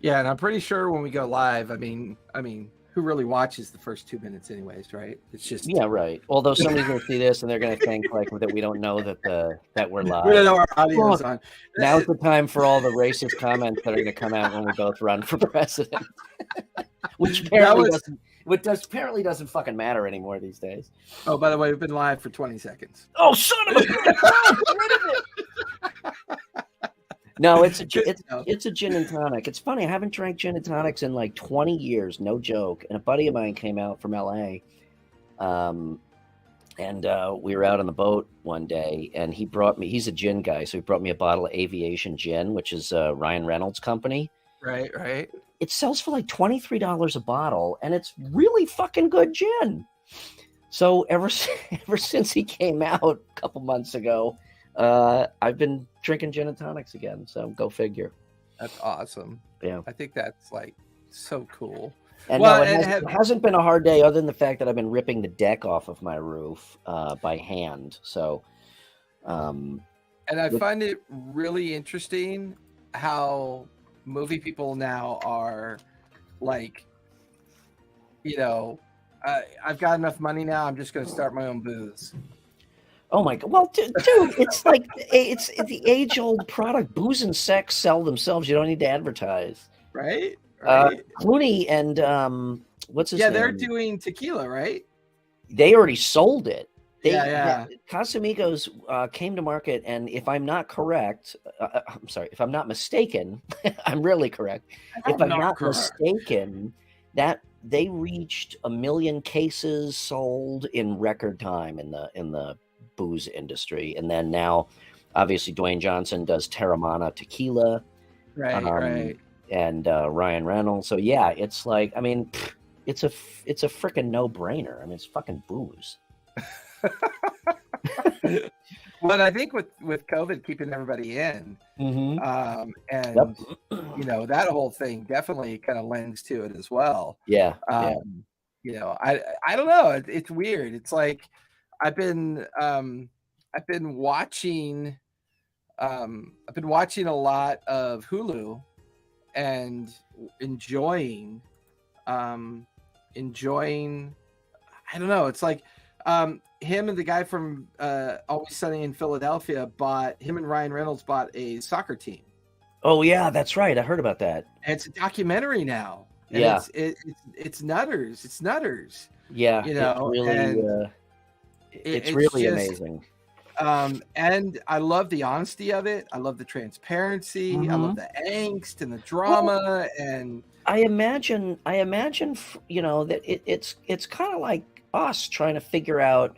Yeah, and I'm pretty sure when we go live, I mean, who really watches the first 2 minutes, anyways, right? It's just Yeah, right. Although somebody's going to see this and they're going to think like that we don't know that we're we live. don't know our audio's Look, on. now's the time for all the racist comments that are going to come out when we both run for president, which apparently doesn't fucking matter anymore these days. Oh, by the way, we've been live for 20 seconds. Oh, son of a bitch! No, get rid of it. No, it's a gin and tonic. It's funny. I haven't drank gin and tonics in like 20 years, no joke. And a buddy of mine came out from LA, and we were out on the boat one day, and he brought me. He's a gin guy, so he brought me a bottle of Aviation Gin, which is Ryan Reynolds' company. Right. It sells for like $23 a bottle, and it's really fucking good gin. So ever since he came out a couple months ago, I've been drinking gin and tonics again. So go figure. That's awesome. Yeah, I think that's like so cool. And well, it hasn't been a hard day other than the fact that I've been ripping the deck off of my roof by hand. So, and I find it really interesting how movie people now are like, I've got enough money now. I'm just going to start my own booze. Oh my God! Well, dude, it's like it's the age-old product. Booze and sex sell themselves. You don't need to advertise, right? Clooney and what's his name? They're doing tequila, right? They already sold it. Yeah. Casamigos came to market, and if I'm not correct, if I'm not mistaken, I'm really correct. If I'm not mistaken, that they reached 1 million cases sold in record time in the booze industry, and then now, obviously, Dwayne Johnson does Terramana tequila, right. And Ryan Reynolds. So yeah, it's like, I mean, it's a freaking no-brainer. I mean, it's fucking booze. But I think with COVID keeping everybody in, mm-hmm. And that whole thing definitely kind of lends to it as well. Yeah. I don't know. It's weird. It's like I've been watching a lot of Hulu and enjoying I don't know, it's like him and the guy from Always Sunny in Philadelphia him and Ryan Reynolds bought a soccer team. Oh yeah, that's right. I heard about that. And it's a documentary now. And yeah, it's nutters. It's nutters. Yeah, it's really amazing. And I love the honesty of it. I love the transparency. Mm-hmm. I love the angst and the drama. And I imagine, that it's kind of like us trying to figure out,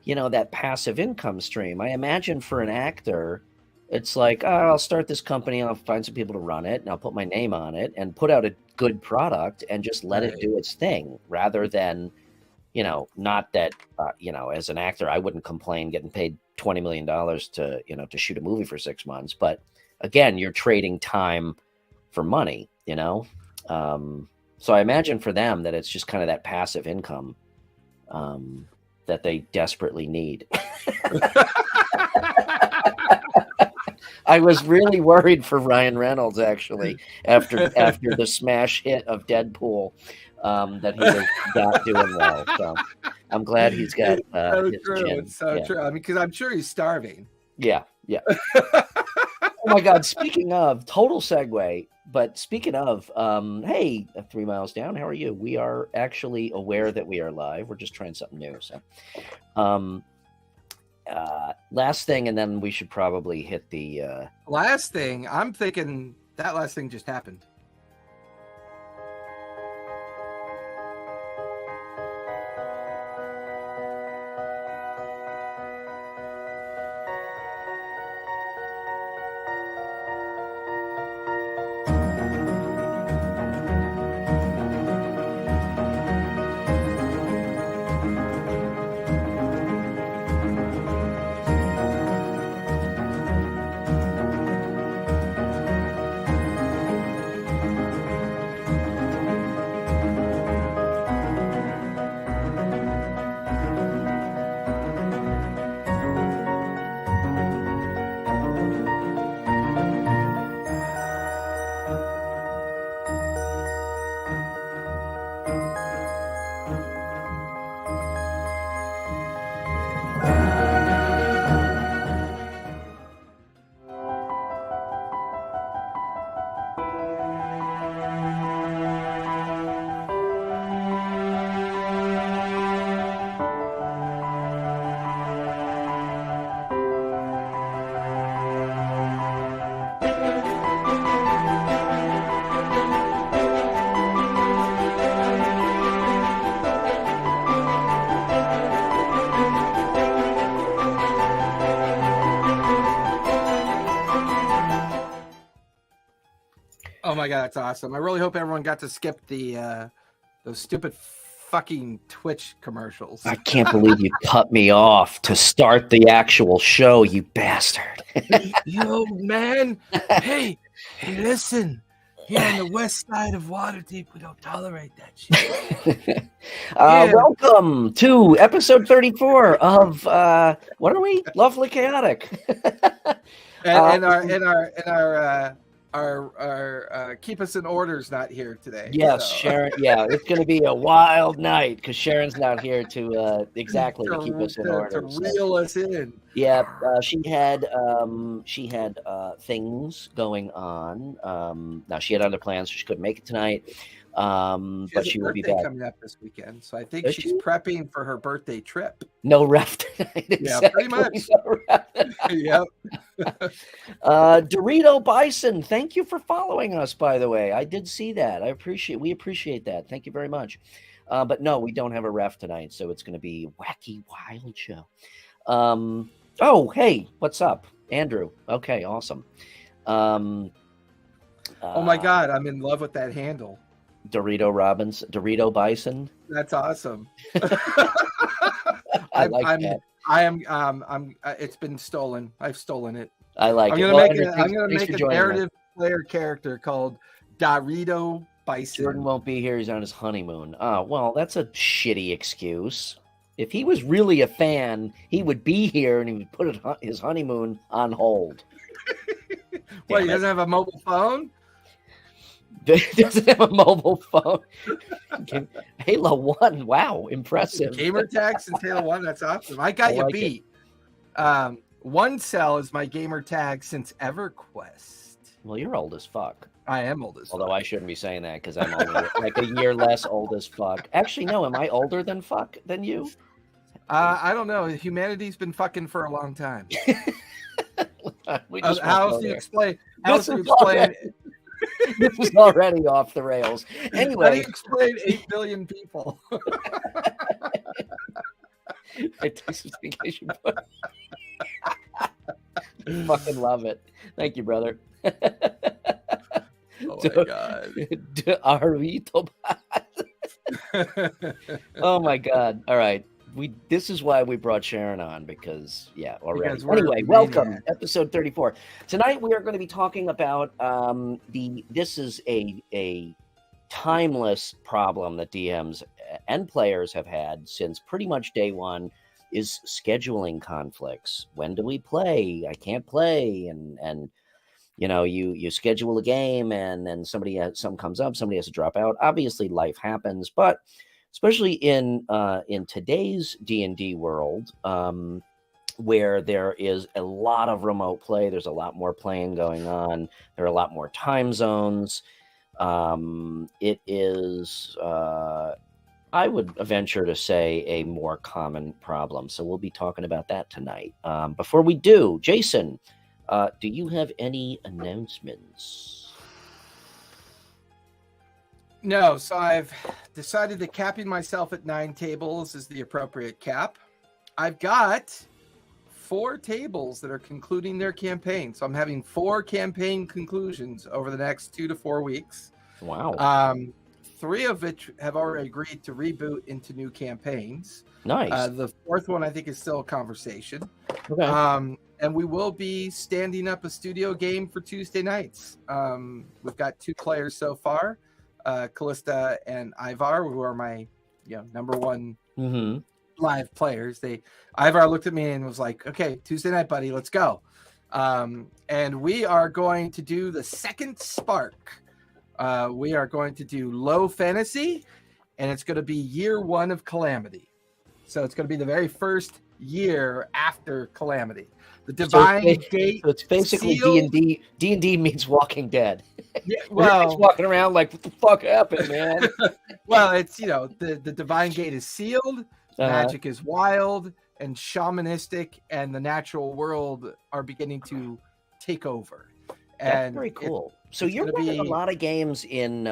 that passive income stream. I imagine for an actor, it's like, I'll start this company, I'll find some people to run it, and I'll put my name on it and put out a good product and just let it do its thing, rather than, not that, as an actor, I wouldn't complain getting paid $20 million to shoot a movie for 6 months. But again, you're trading time for money, So I imagine for them that it's just kind of that passive income that they desperately need. I was really worried for Ryan Reynolds, actually, after the smash hit of Deadpool, that he was not doing well. So I'm glad he's got It's so true. I mean, because I'm sure he's starving. Yeah. Oh my God! Speaking of, total segue. But speaking of, hey, 3 miles down, how are you? We are actually aware that we are live. We're just trying something new. So, last thing, and then we should probably hit the last thing. I'm thinking that last thing just happened. Oh my god, that's awesome! I really hope everyone got to skip the those stupid fucking Twitch commercials. I can't believe you cut me off to start the actual show, you bastard. Yo, man! Hey, listen! Here on the west side of Waterdeep, we don't tolerate that shit. Welcome to episode 34 of what are we? Lawfully Chaotic. and our keep us in order's not here today. Yes, so. Sharon. Yeah, it's going to be a wild night because Sharon's not here to exactly to keep us in order. To reel us in. Yeah, she had things going on. Now she had other plans, so she couldn't make it tonight. But she will be back coming up this weekend, so I think she's prepping for her birthday trip. No ref tonight. Yeah, pretty much. Yep. Dorito Bison, thank you for following us. By the way, I did see that. We appreciate that. Thank you very much. But no, we don't have a ref tonight, so it's going to be wacky wild show. Oh, hey, what's up, Andrew? Okay, awesome. Oh my God, I'm in love with that handle. Dorito Bison. That's awesome. I like that. It's been stolen. I've stolen it. I like it. I'm gonna make a narrative player character called Dorito Bison. Jordan won't be here. He's on his honeymoon. Oh, well, that's a shitty excuse. If he was really a fan, he would be here and he would put his honeymoon on hold. What, he doesn't have a mobile phone? Doesn't have a mobile phone. Halo 1, wow, impressive. Gamer tag since Halo 1, that's awesome. I got you beat. One cell is my gamer tag since EverQuest. Well, you're old as fuck. I am old as fuck. Although I shouldn't be saying that because I'm only like a year less old as fuck. Actually, no, am I older than fuck than you? I don't know. Humanity's been fucking for a long time. How else do you explain? This is already off the rails. Anyway, how do you explain 8 billion people? I fucking love it. Thank you, brother. Oh my God. Oh my God. All right. This is why we brought Sharon on because already. Anyway, welcome, episode 34. Tonight we are going to be talking about this is a timeless problem that DMs and players have had since pretty much day one is scheduling conflicts. When do we play? I can't play, and you schedule a game and then something comes up, somebody has to drop out. Obviously, life happens, but especially in today's D&D world, where there is a lot of remote play, there's a lot more playing going on. There are a lot more time zones. It is, I would venture to say, a more common problem. So we'll be talking about that tonight. Before we do, Jason, do you have any announcements? No, so I've decided that capping myself at 9 tables is the appropriate cap. I've got 4 tables that are concluding their campaign. So I'm having 4 campaign conclusions over the next 2 to 4 weeks. Wow. 3 of which have already agreed to reboot into new campaigns. Nice. The 4th one I think is still a conversation. Okay. And we will be standing up a studio game for Tuesday nights. We've got 2 players so far. Callista and Ivar, who are my number one live players. Ivar looked at me and was like, okay, Tuesday night, buddy, let's go. And we are going to do the second spark. We are going to do low fantasy, and it's going to be year 1 of Calamity. So it's going to be the very first year after Calamity. The Divine Gate. So it's basically D&D. D&D means Walking Dead. Yeah, well, walking around like, what the fuck happened, man? Well, it's the Divine Gate is sealed, magic is wild, and shamanistic, and the natural world are beginning to take over. That's very cool. So you're running a lot of games in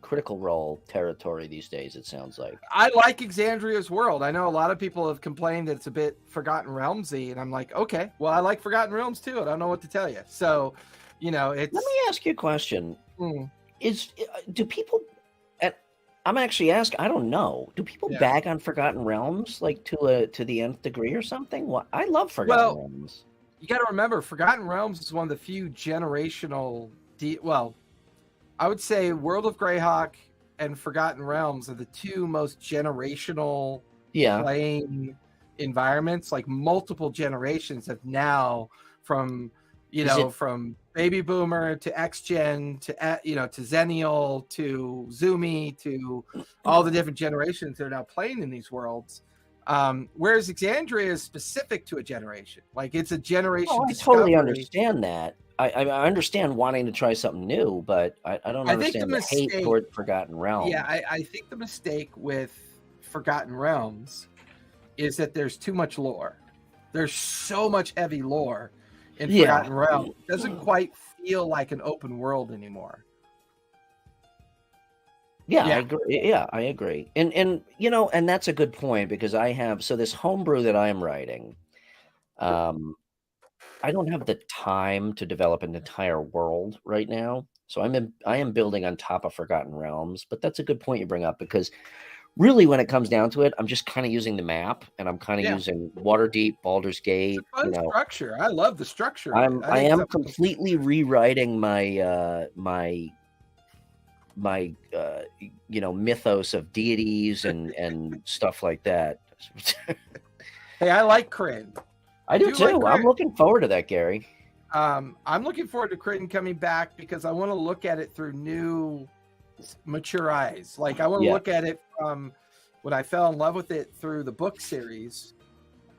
Critical Role territory these days, it sounds like. I like Exandria's World. I know a lot of people have complained that it's a bit Forgotten Realmsy, and I'm like, okay, well, I like Forgotten Realms too. I don't know what to tell you. So, it's... Let me ask you a question. Mm, do people? I'm actually asking. I don't know. Do people yeah. bag on Forgotten Realms like to the nth degree or something? What I love Forgotten Well, Realms. you got to remember, Forgotten Realms is one of the few generational. Well, I would say World of Greyhawk and Forgotten Realms are the two most generational Yeah. playing environments. Like multiple generations have now, from Is it? from baby boomer to X Gen to to Zennial to Zoomy to all the different generations that are now playing in these worlds. Whereas Exandria is specific to a generation, like it's a Oh, generation I totally discovery. understand that. I understand wanting to try something new, but I don't I think the understand the hate mistake, toward Forgotten yeah, Realms. I think the mistake with Forgotten Realms is that there's too much lore. There's so much heavy lore in Yeah. Forgotten Realms. It doesn't quite feel like an open world anymore. Yeah, I Yeah. agree. Yeah, I agree. And and that's a good point because I have this homebrew that I'm writing. Um, I don't have the time to develop an entire world right now. So I am building on top of Forgotten Realms, but that's a good point you bring up because really when it comes down to it, I'm just kind of using the map and I'm kind of Yeah. using Waterdeep, Baldur's It's Gate, a fun structure. I love the structure of it. I I think am something completely rewriting my mythos of deities and stuff like that. hey, I like Kryn. I do Like too. I'm Kryn. looking forward to that, Gary. I'm looking forward to Kryn coming back because I want to look at it through new mature eyes. Like I want to Yeah. look at it from when I fell in love with it through the book series,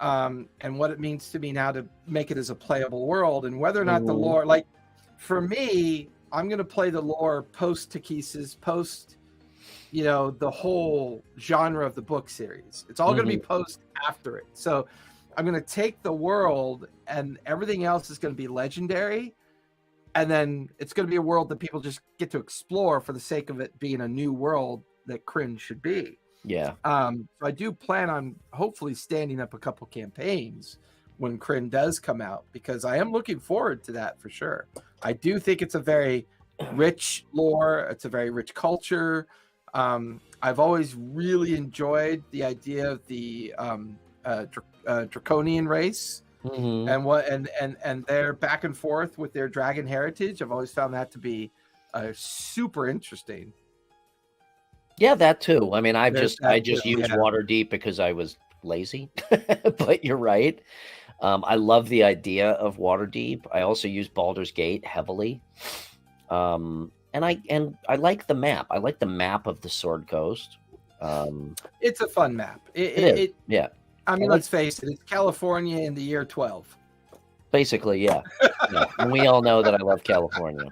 and what it means to me now to make it as a playable world, and whether or not the Mhm. lore. Like for me, I'm going to play the lore post Takesis, post the whole genre of the book series. It's all going to be Mhm. post after it. So I'm going to take the world, and everything else is going to be legendary. And then it's going to be a world that people just get to explore for the sake of it being a new world that Kryn should be. Yeah. So I do plan on hopefully standing up a couple campaigns when Kryn does come out, because I am looking forward to that for sure. I do think it's a very rich lore. It's a very rich culture. I've always really enjoyed the idea of the draconian race Mhm. and their back and forth with their dragon heritage. I've always found that to be super interesting. Yeah, that too. I mean, There's I that too, just used yeah. Waterdeep because I was lazy. But you're right. I love the idea of Waterdeep. I also use Baldur's Gate heavily. And I like the map. I like the map of the Sword Coast. It's a fun map. It is. Yeah. I mean, like let's face it, it's California in the year 12. Basically, yeah. Yeah. And we all know that I love California.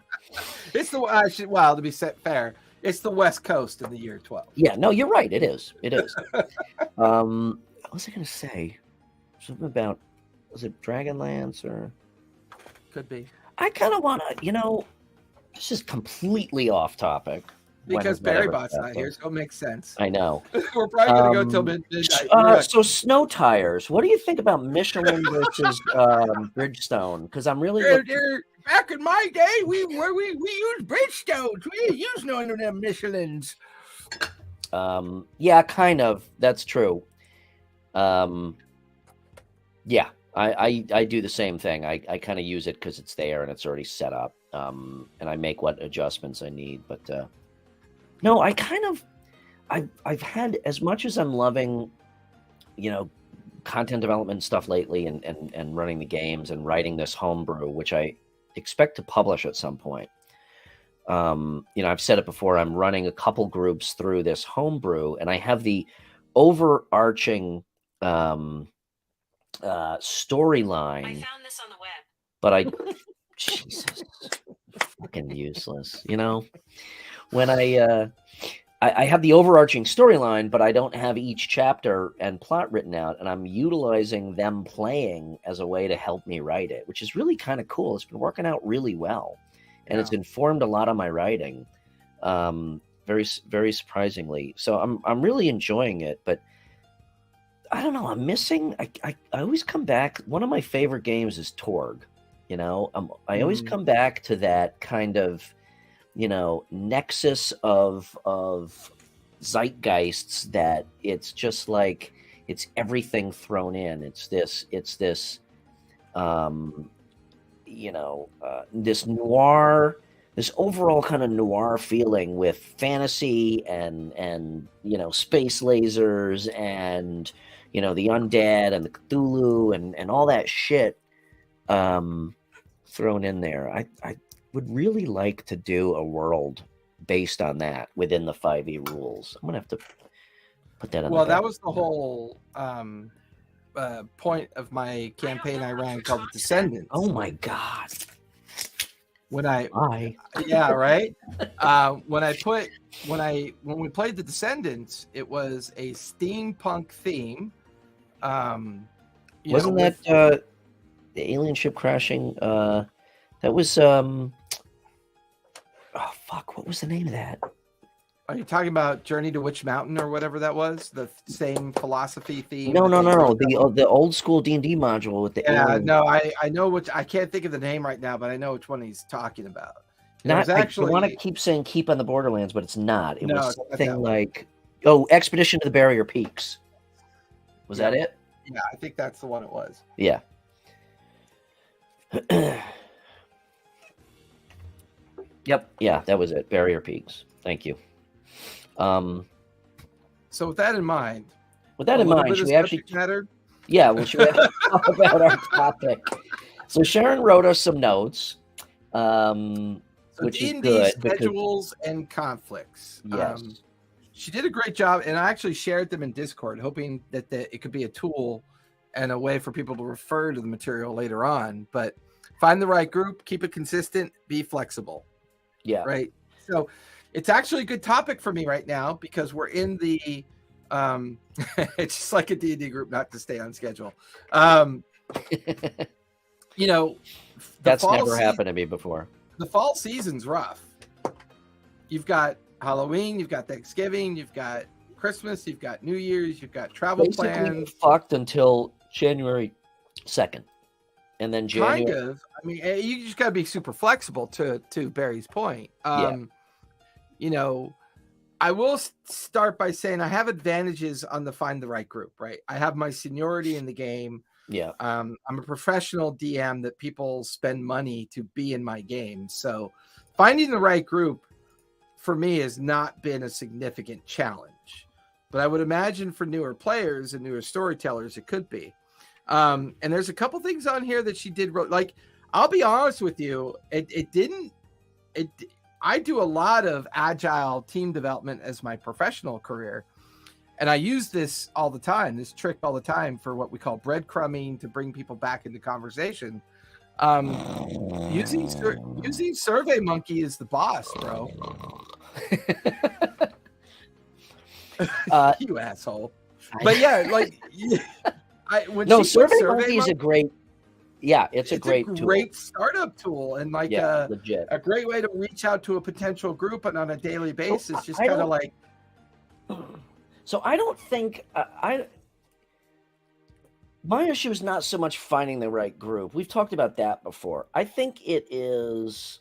It's to be set fair, it's the West Coast in the year 12. Yeah, no, you're right. It is. It is. What was I gonna say? Something about, was it Dragonlance or? Could be. I kind of want to, this is completely off topic. Because Barry Bot's not here, so it makes sense. I know. We're probably going to go till midnight. So snow tires. What do you think about Michelin versus Bridgestone? Because I'm really back in my day, we used Bridgestones. We didn't use none of them Michelins. Yeah, kind of. That's true. Yeah, I do the same thing. I kind of use it because it's there and it's already set up. And I make what adjustments I need. But no, I've had, as much as I'm loving, content development stuff lately and running the games and writing this homebrew, which I expect to publish at some point. I've said it before, I'm running a couple groups through this homebrew, and I have the overarching storyline. I found this on the web. But Jesus, fucking useless. When I have the overarching storyline, but I don't have each chapter and plot written out, and I'm utilizing them playing as a way to help me write it, which is really kind of cool. It's been working out really well, and It's informed a lot of my writing, very, very surprisingly. So I'm really enjoying it, but I don't know. I'm missing. I always come back. One of my favorite games is Torg. I always come back to that kind of nexus of zeitgeists that it's just like it's everything thrown in. It's this this noir, this overall kind of noir feeling with fantasy and space lasers and the undead and the Cthulhu and all that shit thrown in there. I would really like to do a world based on that within the 5e rules. I'm gonna have to put that on. Well, that was the whole point of my campaign I ran called The Descendants. Oh my god! When Why? Yeah, right. When we played The Descendants, it was a steampunk theme. Wasn't that the alien ship crashing? That was oh fuck! What was the name of that? Are you talking about Journey to Witch Mountain or whatever that was? The same philosophy theme? No. The old school D&D module with the alien. No, I know which. I can't think of the name right now, but I know which one he's talking about. Not actually. I want to keep saying "Keep on the Borderlands," but it's not. It was something like Expedition to the Barrier Peaks. Was that it? Yeah, I think that's the one it was. Yeah. Yep. Yeah, that was it. Barrier Peaks. Thank you. So with that in mind, should we actually matter? Yeah, well, should we actually talk about our topic? So Sharon wrote us some notes, which is good. Schedules and conflicts. Yes. She did a great job, and I actually shared them in Discord, hoping that it could be a tool and a way for people to refer to the material later on. But find the right group, keep it consistent, be flexible. Yeah. Right. So it's actually a good topic for me right now because we're in the it's just like a D&D group not to stay on schedule. That's never happened to me before. The fall season's rough. You've got Halloween, you've got Thanksgiving, you've got Christmas, you've got New Year's, you've got travel plans. Fucked until January 2nd. And then January. Kind of. I mean, you just got to be super flexible to Barry's point. I will start by saying I have advantages on the find the right group, right? I have my seniority in the game. Yeah. I'm a professional DM that people spend money to be in my game. So finding the right group for me has not been a significant challenge. But I would imagine for newer players and newer storytellers, it could be. And there's a couple things on here that she did. Like, I'll be honest with you, I do a lot of agile team development as my professional career. And I use this all the time, this trick all the time for what we call breadcrumbing to bring people back into conversation. Using SurveyMonkey is the boss, bro. You asshole. But yeah, like... SurveyMonkey is a great... Yeah, it's a great startup tool and like legit. A great way to reach out to a potential group and on a daily basis, just kind of like. So I don't think my issue is not so much finding the right group. We've talked about that before. I think it is.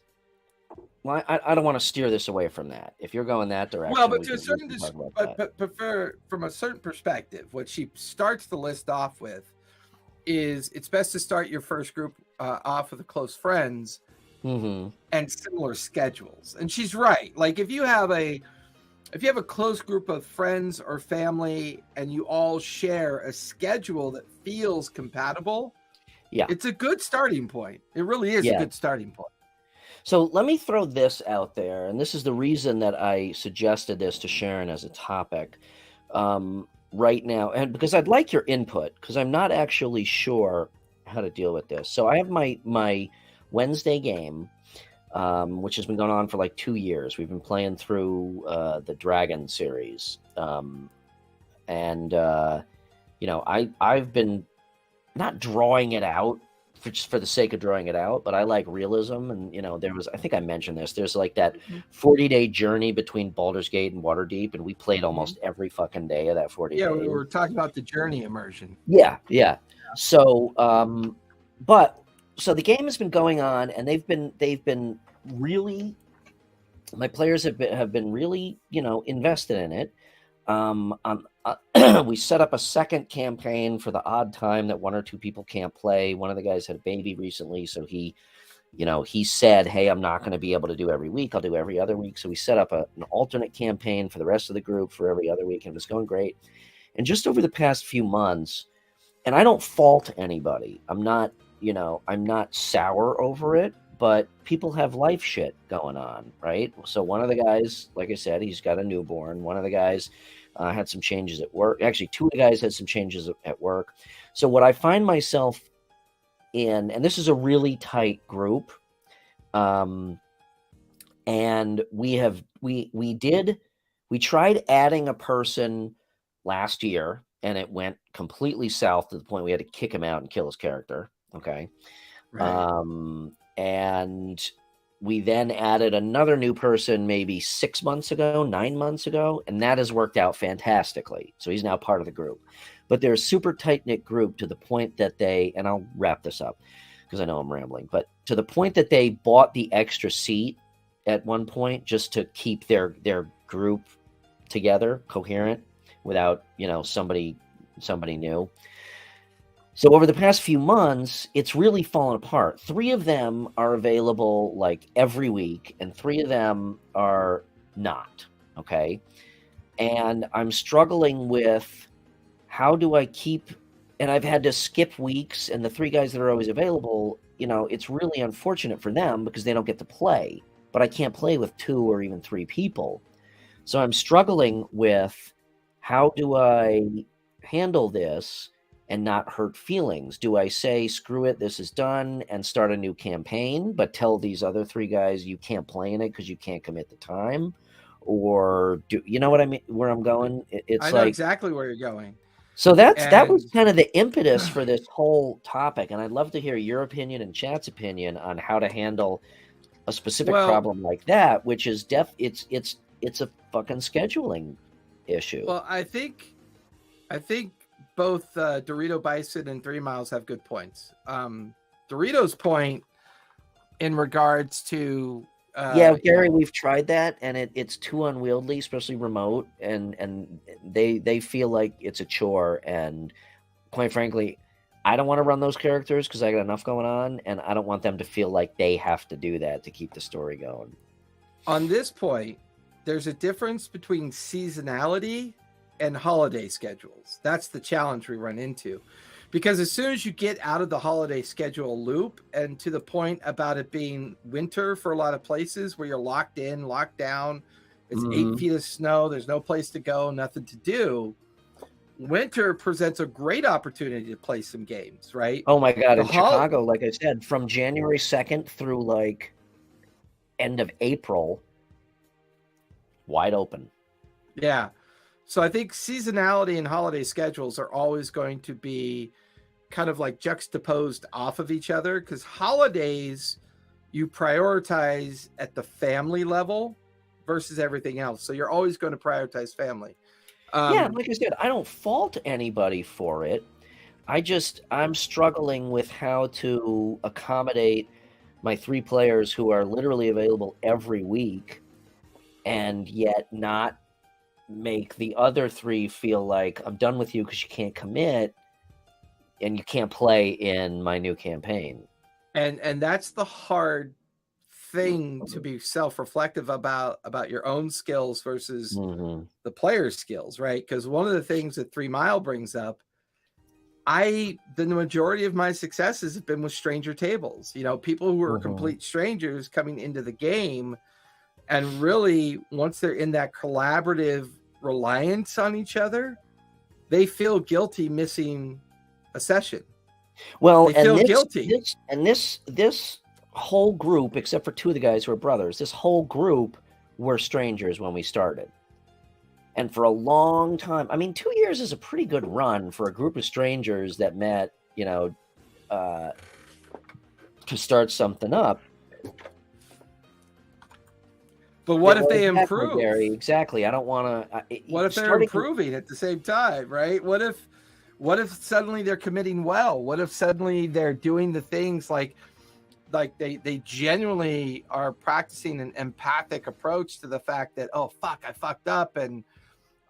Well, I don't want to steer this away from that. If you're going that direction, well, but to a certain, from a certain perspective, what she starts the list off with is it's best to start your first group off with close friends and similar schedules. And she's right. Like if you have a close group of friends or family and you all share a schedule that feels compatible, it's a good starting point. It really is a good starting point. So let me throw this out there, and this is the reason that I suggested this to Sharon as a topic. Right now, and because I'd like your input, because I'm not actually sure how to deal with this. So I have my Wednesday game, which has been going on for like 2 years. We've been playing through the Dragon series, and I've been not drawing it out just for the sake of drawing it out, but I like realism. And I think I mentioned this. There's like that 40-day journey between Baldur's Gate and Waterdeep, and we played almost every fucking day of that 40 days. Yeah, we were talking about the journey immersion. Yeah. So, so the game has been going on, and they've been really my players have been really, invested in it. We set up a second campaign for the odd time that one or two people can't play. One of the guys had a baby recently, so he said, "Hey, I'm not going to be able to do every week. I'll do every other week." So we set up an alternate campaign for the rest of the group for every other week, and it was going great. And just over the past few months, and I don't fault anybody. I'm not sour over it, but people have life shit going on, right? So one of the guys, like I said, he's got a newborn. One of the guys had some changes at work. Actually, two of the guys had some changes at work. So what I find myself in, and this is a really tight group, and we tried adding a person last year, and it went completely south to the point we had to kick him out and kill his character. Okay. Right. And we then added another new person maybe 9 months ago, and that has worked out fantastically. So he's now part of the group. But they're a super tight-knit group to the point that and I'll wrap this up because I know I'm rambling, but to the point that they bought the extra seat at one point just to keep their group together, coherent, without, somebody new. So over the past few months, it's really fallen apart. 3 of them are available like every week, and 3 of them are not. Okay. And I'm struggling with how do I keep, and I've had to skip weeks, and the 3 guys that are always available, it's really unfortunate for them because they don't get to play, but I can't play with 2 or even 3 people. So I'm struggling with how do I handle this and not hurt feelings? Do I say, screw it, this is done, and start a new campaign, but tell these other 3 guys you can't play in it because you can't commit the time? Or do you know what I mean? Where I'm going? It's I know exactly where you're going. So that was And kind of the impetus for this whole topic, and I'd love to hear your opinion and chat's opinion on how to handle a specific problem like that, which is it's a fucking scheduling issue. Well, I think both Dorito Bison and 3 Miles have good points. Dorito's point in regards to Gary, we've tried that, and it's too unwieldy, especially remote, and they feel like it's a chore. And quite frankly, I don't want to run those characters because I got enough going on, and I don't want them to feel like they have to do that to keep the story going. On this point, there's a difference between seasonality and holiday schedules. That's the challenge we run into. Because as soon as you get out of the holiday schedule loop and to the point about it being winter for a lot of places where you're locked in, locked down, it's 8 feet of snow, there's no place to go, nothing to do. Winter presents a great opportunity to play some games, right? Oh my God, in Chicago, like I said, from January 2nd through like end of April, wide open. Yeah. So I think seasonality and holiday schedules are always going to be kind of like juxtaposed off of each other, because holidays you prioritize at the family level versus everything else. So you're always going to prioritize family. Like I said, I don't fault anybody for it. I'm struggling with how to accommodate my 3 players who are literally available every week and yet not make the other 3 feel like I'm done with you because you can't commit and you can't play in my new campaign. And that's the hard thing to be self-reflective about your own skills versus the player's skills, right? Because one of the things that 3 Mile brings up, the majority of my successes have been with stranger tables, people who are complete strangers coming into the game. And really, once they're in that collaborative reliance on each other, they feel guilty missing a session. Well, they feel guilty. This whole group, except for 2 of the guys who are brothers, this whole group were strangers when we started. And for a long time, 2 years is a pretty good run for a group of strangers that met, to start something up. But what if they improve? Gary, exactly. I don't want to. What if they're improving at the same time, right? What if suddenly they're committing well? What if suddenly they're doing the things like like they genuinely are practicing an empathic approach to the fact that, oh fuck, I fucked up and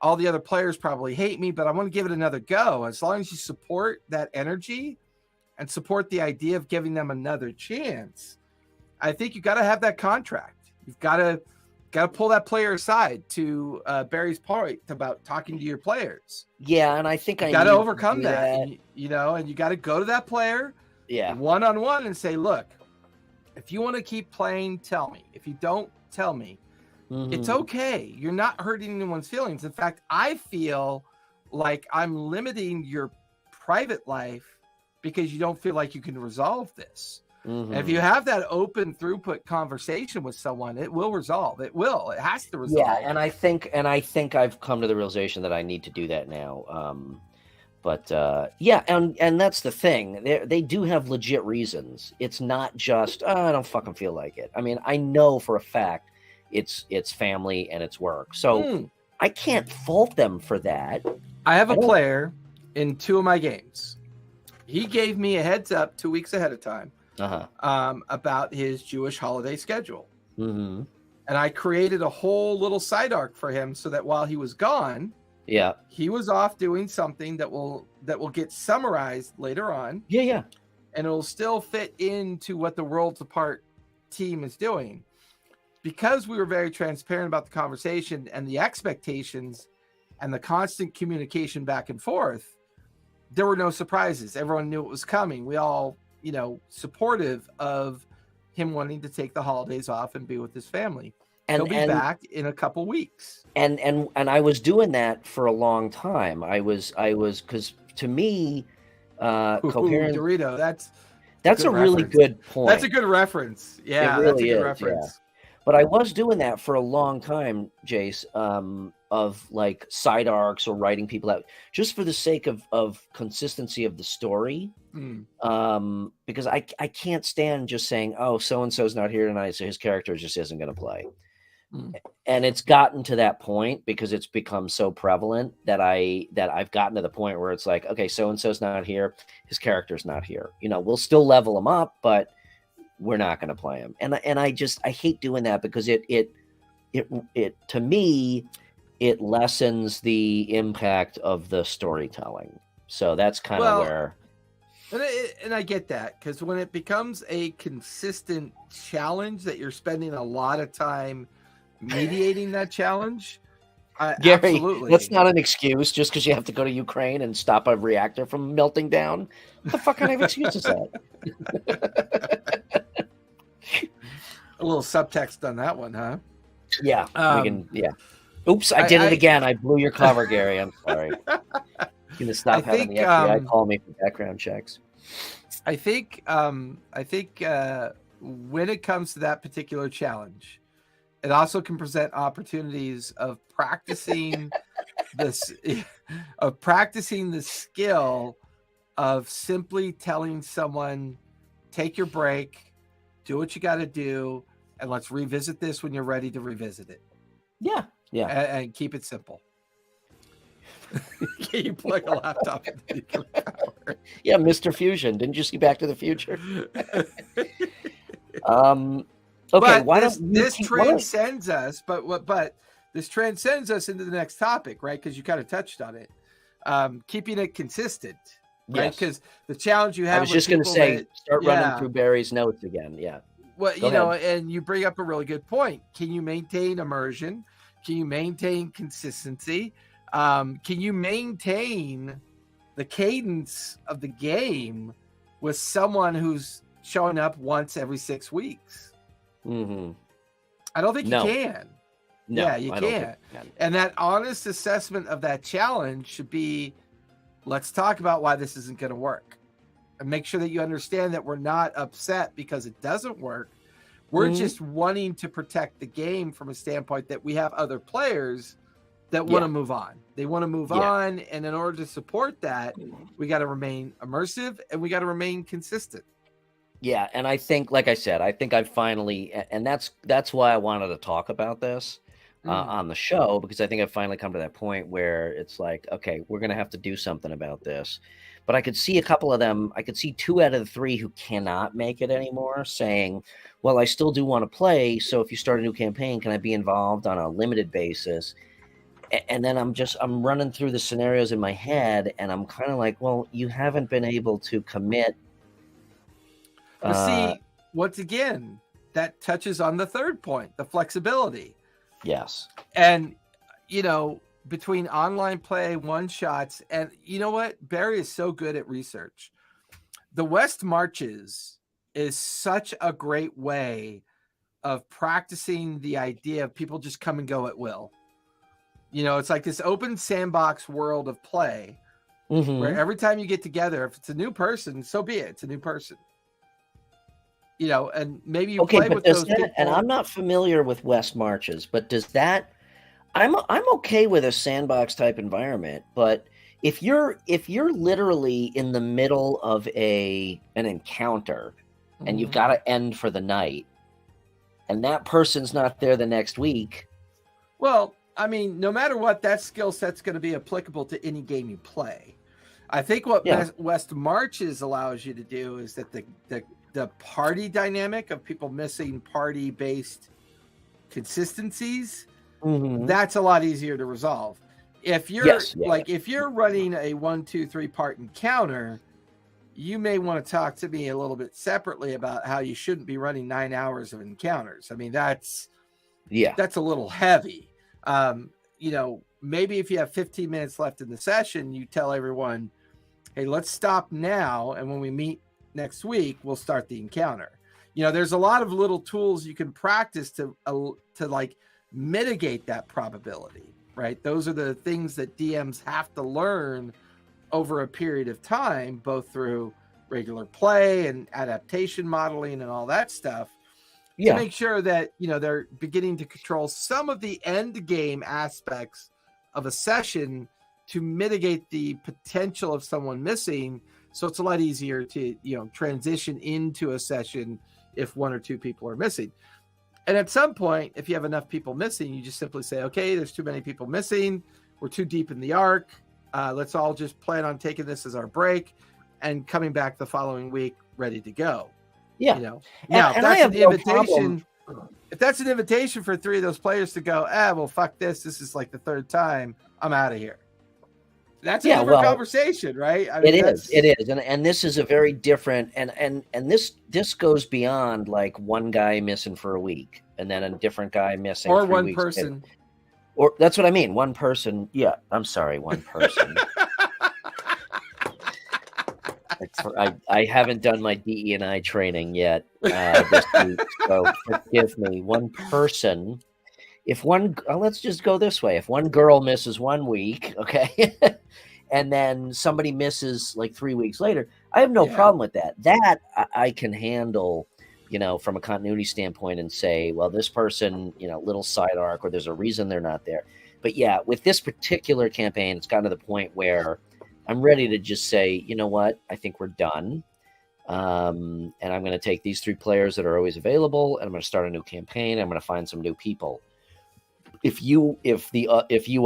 all the other players probably hate me, but I want to give it another go. As long as you support that energy and support the idea of giving them another chance, I think you got to have that contract. You've got to pull that player aside, to Barry's point about talking to your players. Yeah, and I think I got to need overcome do that. And, you know, and you got to go to that player one-on-one and say, look, if you want to keep playing, tell me. If you don't, tell me. It's okay. You're not hurting anyone's feelings. In fact, I feel like I'm limiting your private life because you don't feel like you can resolve this. And if you have that open throughput conversation with someone, it will resolve. It has to resolve. Yeah, and I think I've come to the realization that I need to do that now. But and that's the thing. They do have legit reasons. It's not just, I don't fucking feel like it. I mean, I know for a fact it's family and it's work. So I can't fault them for that. I have a player in 2 of my games. He gave me a heads up 2 weeks ahead of time about his Jewish holiday schedule. And I created a whole little side arc for him so that while he was gone, he was off doing something that will get summarized later on. And it'll still fit into what the Worlds Apart team is doing. Because we were very transparent about the conversation and the expectations and the constant communication back and forth, there were no surprises. Everyone knew it was coming. We all, you know, supportive of him wanting to take the holidays off and be with his family. And he'll be back in a couple weeks. And I was doing that for a long time. I was because to me, coherent Dorito. That's a really good point. That's a good reference. Yeah, it really that's a good is, reference. Yeah. But I was doing that for a long time, Jace, of like side arcs or writing people out just for the sake of consistency of the story. Because I can't stand just saying, oh, so-and-so's not here tonight, so his character just isn't going to play. And it's gotten to that point because it's become so prevalent that I've gotten to the point where it's like, okay, so-and-so's not here, his character's not here. You know, we'll still level him up, but we're not going to play him. And I hate doing that because it to me, it lessens the impact of the storytelling. So that's kind of where. And I get that, because when it becomes a consistent challenge that you're spending a lot of time mediating that challenge, Gary, absolutely. That's not an excuse just because you have to go to Ukraine and stop a reactor from melting down. What the fuck kind of excuse is that? A little subtext on that one, huh? Yeah. Oops, I did it again. I blew your cover, Gary. I'm sorry. You're going to stop having the FBI call me for background checks. I think when it comes to that particular challenge, it also can present opportunities of practicing the skill of simply telling someone, take your break, do what you got to do, and let's revisit this when you're ready to revisit it. Yeah. And keep it simple. Can you plug a laptop into nuclear power? Yeah, Mr. Fusion. Didn't you see Back to the Future? Okay, but this transcends us, but this transcends us into the next topic, right? Because you kind of touched on it. Keeping it consistent, right? Because the challenge you have. I was just going to say, start running through Barry's notes again. Yeah. Well, you know, and you bring up a really good point. Can you maintain immersion? Can you maintain consistency? Can you maintain the cadence of the game with someone who's showing up once every 6 weeks? I don't think you can. No, yeah, you can't. And that honest assessment of that challenge should be, let's talk about why this isn't going to work. And make sure that you understand that we're not upset because it doesn't work. We're just wanting to protect the game from a standpoint that we have other players that want to move on. They want to move on. And in order to support that, we got to remain immersive and we got to remain consistent. Yeah. And I think, like I said, I think I've finally, and that's why I wanted to talk about this on the show, because I think I've finally come to that point where it's like, okay, we're going to have to do something about this but I could see a couple of them. I could see 2 out of the 3 who cannot make it anymore saying, well, I still do want to play. So if you start a new campaign, can I be involved on a limited basis? And then I'm running through the scenarios in my head, and I'm kind of like, well, you haven't been able to commit. But see, once again, that touches on the third point, the flexibility. Yes. And, between online play, one-shots, and you know what? Barry is so good at research. The West Marches is such a great way of practicing the idea of people just come and go at will. It's like this open sandbox world of play where every time you get together, if it's a new person, so be it. It's a new person. And maybe you play with those people. And I'm not familiar with West Marches, but does that... I'm okay with a sandbox type environment, but if you're literally in the middle of an encounter and you've got to end for the night, and that person's not there the next week. Well, I mean, no matter what, that skill set's going to be applicable to any game you play. I think what West Marches allows you to do is that the party dynamic of people missing party-based consistencies, that's a lot easier to resolve. If you're if you're running a 1, 2, 3 part encounter, you may want to talk to me a little bit separately about how you shouldn't be running 9 hours of encounters. I mean, that's a little heavy. Maybe if you have 15 minutes left in the session, you tell everyone, hey, let's stop now. And when we meet next week, we'll start the encounter. There's a lot of little tools you can practice to like mitigate that probability, right? Those are the things that DMs have to learn over a period of time, both through regular play and adaptation modeling and all that stuff, to make sure that, they're beginning to control some of the end game aspects of a session to mitigate the potential of someone missing. So it's a lot easier to, transition into a session if 1 or 2 people are missing. And at some point, if you have enough people missing, you just simply say, okay, there's too many people missing. We're too deep in the arc. Let's all just plan on taking this as our break and coming back the following week ready to go. Yeah. Now, if that's an invitation, if that's an invitation for 3 of those players to go, well, fuck this. This is like the 3rd time. I'm out of here. That's a different conversation, right? I mean, it is. And this is a very different, and this goes beyond like one guy missing for a week and then a different guy missing or 3 one weeks person. later. Or that's what I mean. One person. Yeah. I'm sorry. One person. I haven't done my DE&I training yet this week, so forgive me. One person. Let's just go this way. If one girl misses 1 week, okay, and then somebody misses like 3 weeks later, I have no problem with that. That I can handle, from a continuity standpoint and say, well, this person, little side arc, or there's a reason they're not there. But with this particular campaign, it's gotten to the point where I'm ready to just say, you know what, I think we're done. And I'm going to take these 3 players that are always available, and I'm going to start a new campaign. I'm going to find some new people. If you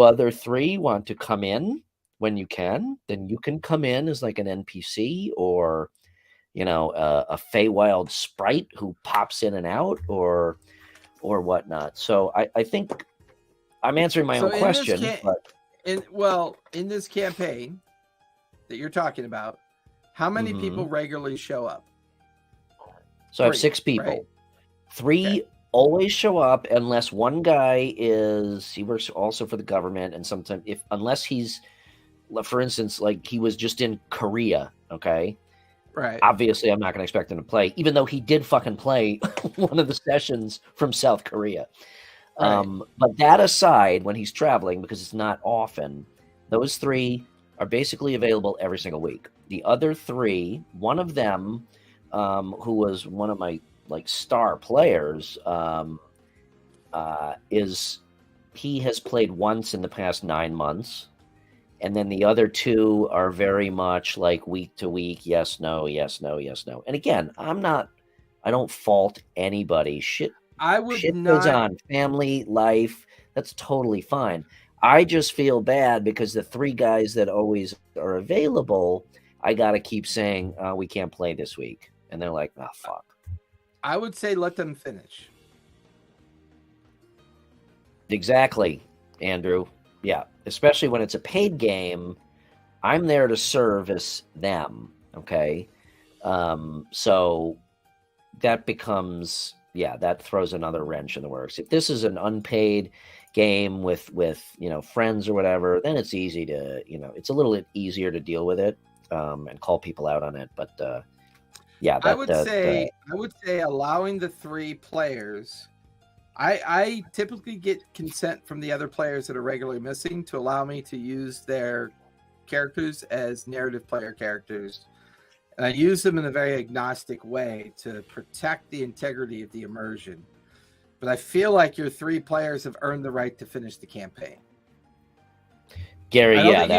other 3 want to come in when you can, then you can come in as like an NPC or, a Feywild sprite who pops in and out or whatnot. So I think I'm answering my own question. In this campaign that you're talking about, how many people regularly show up? So I have 6 people. Right? 3 always show up unless one guy he works also for the government, and sometimes unless he's, for instance, like he was just in Korea, okay? Right. Obviously, I'm not going to expect him to play, even though he did fucking play one of the sessions from South Korea. Right. But that aside, when he's traveling, because it's not often, those 3 are basically available every single week. The other 3, one of them, who was one of my star players, he has played once in the past 9 months, and then the other 2 are very much like week to week, yes, no, yes, no, yes, no. And again, I don't fault anybody. Shit goes on, family, life, that's totally fine. I just feel bad because the 3 guys that always are available I got to keep saying, we can't play this week. And they're like, oh, fuck. I would say let them finish. Exactly, Andrew. Yeah, especially when it's a paid game. I'm there to service them, okay? So that becomes, that throws another wrench in the works. If this is an unpaid game with friends or whatever, then it's easy to, it's a little bit easier to deal with it and call people out on it. But I would say allowing the 3 players. I typically get consent from the other players that are regularly missing to allow me to use their characters as narrative player characters. And I use them in a very agnostic way to protect the integrity of the immersion. But I feel like your 3 players have earned the right to finish the campaign. Gary, I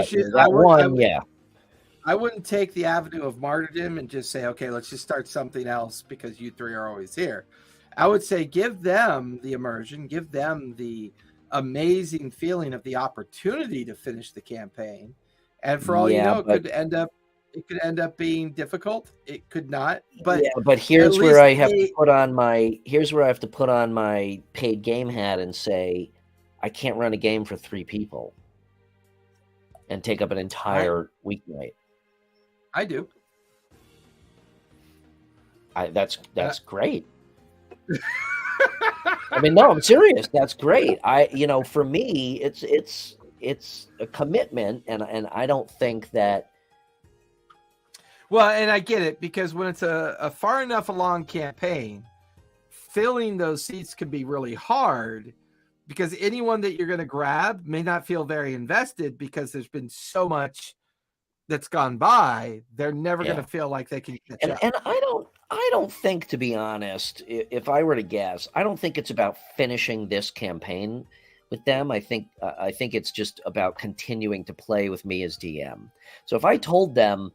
wouldn't take the avenue of martyrdom and just say, okay, let's just start something else because you 3 are always here. I would say give them the immersion, give them the amazing feeling of the opportunity to finish the campaign. And for all you know, it could end up being difficult. It could not. But here's where I have to put on my paid game hat and say, I can't run a game for 3 people and take up an entire weeknight. I do. That's great. I mean, no, I'm serious. That's great. For me, it's a commitment, and I don't think that. Well, and I get it, because when it's a far enough along campaign, filling those seats can be really hard, because anyone that you're going to grab may not feel very invested because there's been so much that's gone by. They're never going to feel like they can catch up. And I don't think, to be honest, if I were to guess, I don't think it's about finishing this campaign with them. I think it's just about continuing to play with me as DM. So if I told them,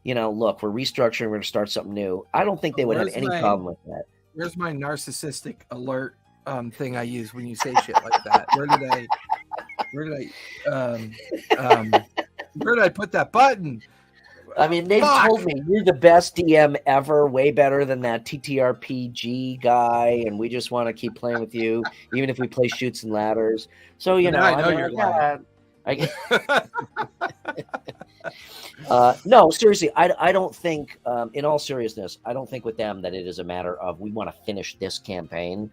look, we're restructuring, we're going to start something new, I don't think they would have any problem with that. Where's my narcissistic alert thing I use when you say shit like that? Where did I put that button? I mean, they told me you're the best DM ever, way better than that TTRPG guy, and we just want to keep playing with you, even if we play Chutes and Ladders. So, no, seriously, I don't think, in all seriousness, I don't think with them that it is a matter of we want to finish this campaign.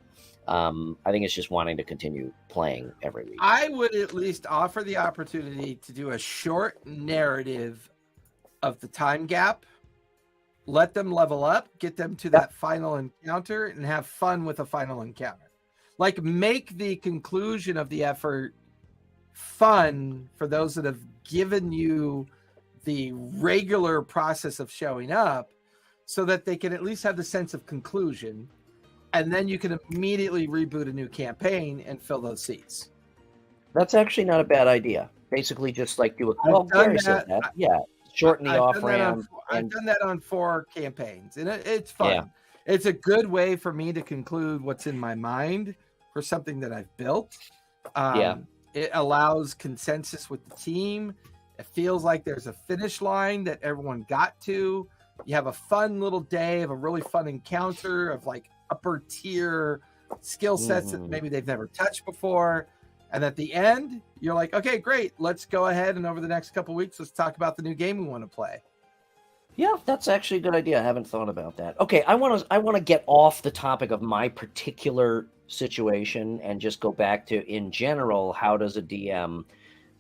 I think it's just wanting to continue playing every week. I would at least offer the opportunity to do a short narrative of the time gap, let them level up, get them to that final encounter, and have fun with a final encounter. Like, make the conclusion of the effort fun for those that have given you the regular process of showing up, so that they can at least have the sense of conclusion, and then you can immediately reboot a new campaign and fill those seats. That's actually not a bad idea. Basically, just like do shorten the off ramp. I've done that on 4 campaigns, and it's fun. Yeah. It's a good way for me to conclude what's in my mind for something that I've built. It allows consensus with the team. It feels like there's a finish line that everyone got to. You have a fun little day of a really fun encounter of like upper tier skill sets that maybe they've never touched before. And at the end, you're like, okay, great. Let's go ahead and over the next couple of weeks, let's talk about the new game we want to play. Yeah, that's actually a good idea. I haven't thought about that. Okay, I want to get off the topic of my particular situation and just go back to, in general, how does a DM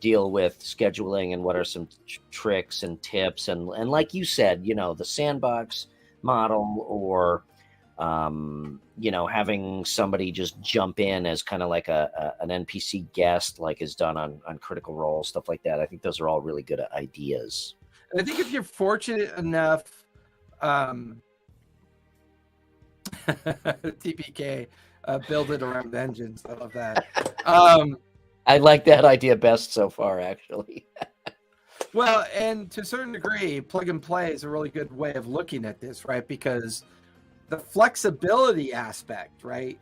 deal with scheduling, and what are some tricks and tips, and like you said, the sandbox model, or having somebody just jump in as kind of like an NPC guest, like is done on Critical Role, stuff like that. I think those are all really good ideas. And I think if you're fortunate enough, TPK, build it around engines. I love that. I like that idea best so far, actually. Well, and to a certain degree, plug and play is a really good way of looking at this, right? Because the flexibility aspect, right?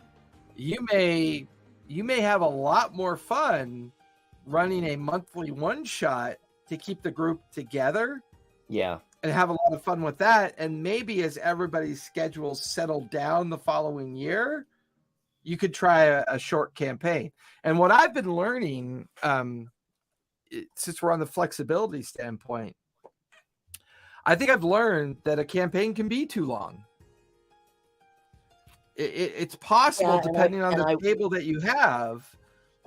You may have a lot more fun running a monthly one shot to keep the group together. Yeah. and have a lot of fun with that. And maybe as everybody's schedules settle down the following year, you could try a short campaign. And what I've been learning, since we're on the flexibility standpoint, I think I've learned that a campaign can be too long. It's possible, depending on the table that you have,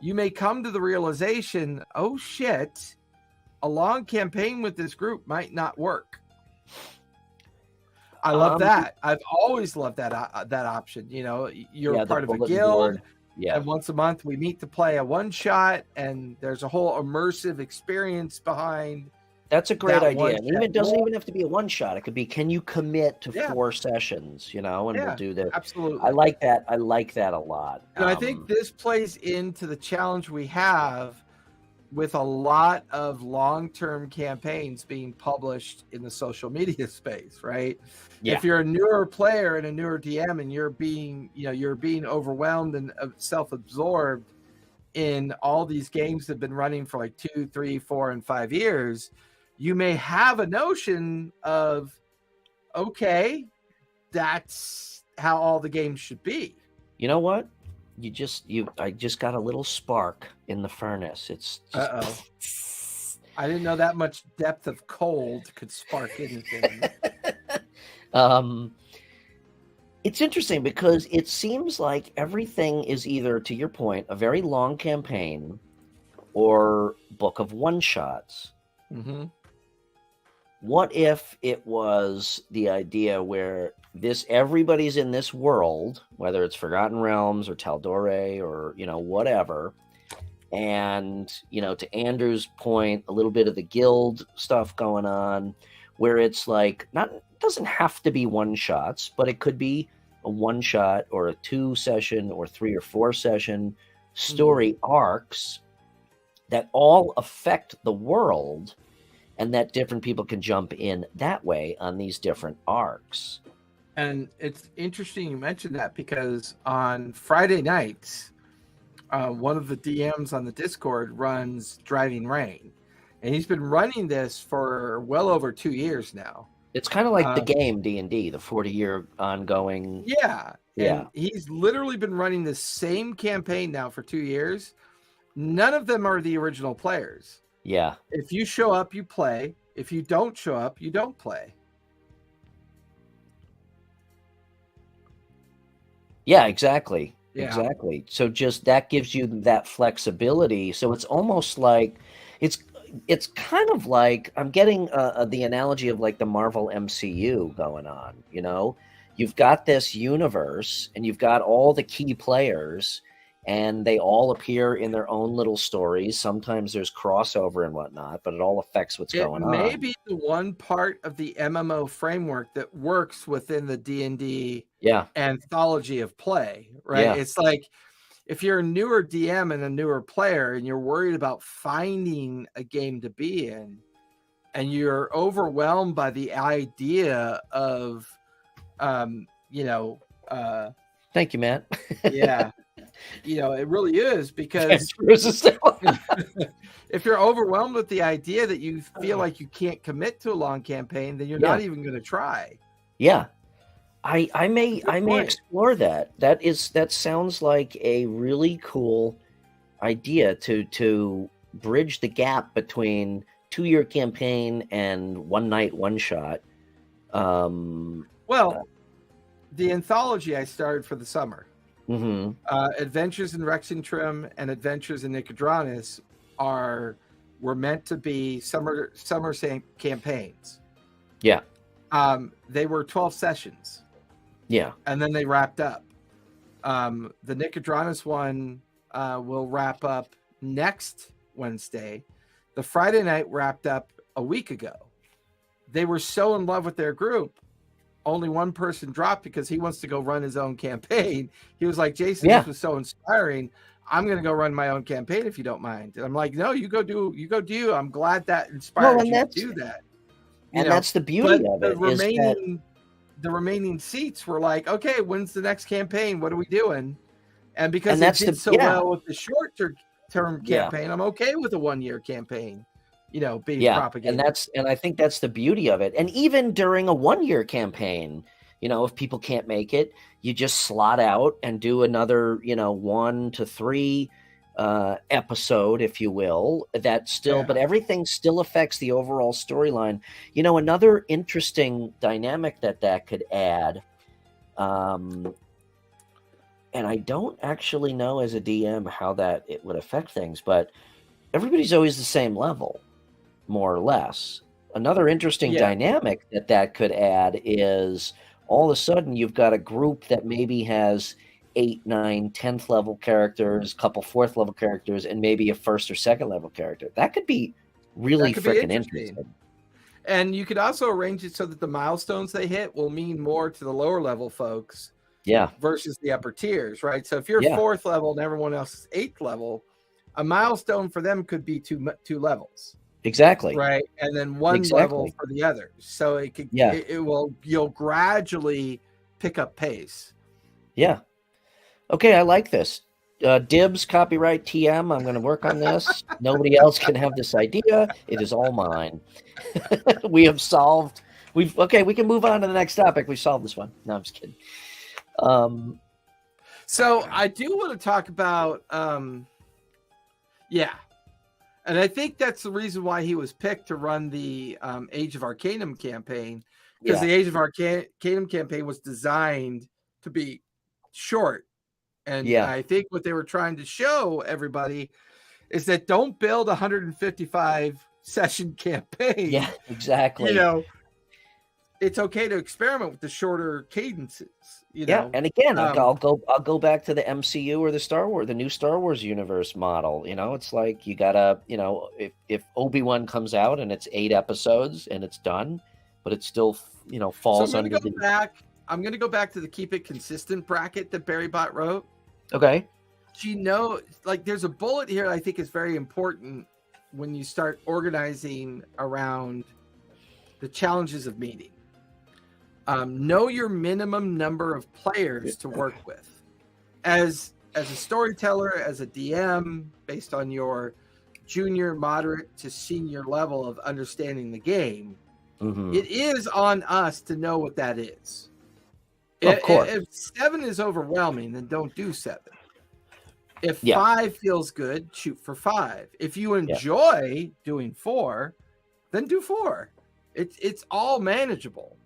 you may come to the realization, oh shit, a long campaign with this group might not work. I love that. I've always loved that option. You know, you're part of a guild. Yeah. And once a month we meet to play a one shot, and there's a whole immersive experience behind. That's a great idea. And it doesn't even have to be a one shot. It could be, can you commit to 4 sessions, you know, and we'll do that. Absolutely. I like that. I like that a lot. And I think this plays into the challenge we have with a lot of long-term campaigns being published in the social media space, right? Yeah. If you're a newer player and a newer DM and you're being overwhelmed and self-absorbed in all these games that have been running for like 2, 3, 4, and 5 years, you may have a notion of, okay, that's how all the games should be. You know what? I just got a little spark in the furnace. It's just... I didn't know that much depth of cold could spark anything. It's interesting because it seems like everything is either, to your point, a very long campaign or book of one-shots. Mm-hmm. What if it was the idea where everybody's in this world, whether it's Forgotten Realms or Tal'Dorei or, you know, whatever, and, you know, to Andrew's point, a little bit of the guild stuff going on, where it's like, it doesn't have to be one-shots, but it could be a one-shot or a 2-session or 3 or 4-session story arcs that all affect the world, and that different people can jump in that way on these different arcs. And it's interesting you mentioned that, because on Friday nights, one of the DMs on the Discord runs Driving Rain, and he's been running this for well over 2 years now. It's kind of like the game D&D, the 40-year ongoing. Yeah. And he's literally been running the same campaign now for 2 years. None of them are the original players. Yeah. If you show up, you play. If you don't show up, you don't play. Yeah, exactly. Yeah. Exactly. So just that gives you that flexibility. So it's almost like it's kind of like, I'm getting the analogy of like the Marvel MCU going on, you know? You've got this universe and you've got all the key players, and they all appear in their own little stories. Sometimes there's crossover and whatnot, but it all affects what's going on. It may be the one part of the MMO framework that works within the D&D anthology of play, right? Yeah. It's like, if you're a newer DM and a newer player and you're worried about finding a game to be in, and you're overwhelmed by the idea of, thank you, Matt. Yeah. You know, it really is, because if you're overwhelmed with the idea that you feel like you can't commit to a long campaign, then you're not even going to try. Yeah. I may explore that. That sounds like a really cool idea to bridge the gap between 2-year campaign and one night, one shot. The anthology I started for the summer. Mm-hmm. Adventures in Rexentrim and Adventures in Nicodranus were meant to be summer campaigns. Yeah. They were 12 sessions. Yeah. And then they wrapped up. The Nicodranus one will wrap up next Wednesday. The Friday night wrapped up a week ago. They were so in love with their group, only one person dropped because he wants to go run his own campaign. He was like, Jason, this was so inspiring. I'm going to go run my own campaign if you don't mind. And I'm like, no, you go do you. I'm glad that inspired you to do that. That's the beauty of it. The remaining seats were like, okay, when's the next campaign? What are we doing? And because they did so well with the short-term campaign, I'm okay with a 1-year campaign. being Yeah, propagated. and I think that's the beauty of it. And even during a 1-year campaign, if people can't make it, you just slot out and do another, 1 to 3 episode, if you will. That still, but everything still affects the overall storyline. Another interesting dynamic that could add, and I don't actually know as a DM how that it would affect things, but everybody's always the same level, more or less. Another interesting dynamic that could add is all of a sudden you've got a group that maybe has 8, 9, 10th level characters, a couple 4th level characters, and maybe a 1st or 2nd level character. That could be really freaking interesting. And you could also arrange it so that the milestones they hit will mean more to the lower level folks. Yeah. Versus the upper tiers, right? So if you're 4th level and everyone else is 8th level, a milestone for them could be two levels. Exactly. Right. And then one level for the others. So it could, you'll gradually pick up pace. Yeah. Okay. I like this. Dibs, copyright TM. I'm going to work on this. Nobody else can have this idea. It is all mine. We can move on to the next topic. We solved this one. No, I'm just kidding. So I do want to talk about, and I think that's the reason why he was picked to run the Age of Arcanum campaign, because the Age of Arcanum campaign was designed to be short. And I think what they were trying to show everybody is that don't build a 155 session campaign. Yeah, exactly. It's okay to experiment with the shorter cadences. Yeah, and again, I'll go back to the MCU or the new Star Wars universe model. It's like you gotta, if Obi-Wan comes out and it's 8 episodes and it's done, but it still, falls under the. I'm gonna go back to the keep it consistent bracket that Barry Bot wrote. Okay. There's a bullet here I think is very important when you start organizing around the challenges of meeting. Know your minimum number of players to work with. As a storyteller, as a DM, based on your junior, moderate to senior level of understanding the game, it is on us to know what that is. Of course. If 7 is overwhelming, then don't do 7. If 5 feels good, shoot for 5. If you enjoy doing 4, then do 4. It's all manageable.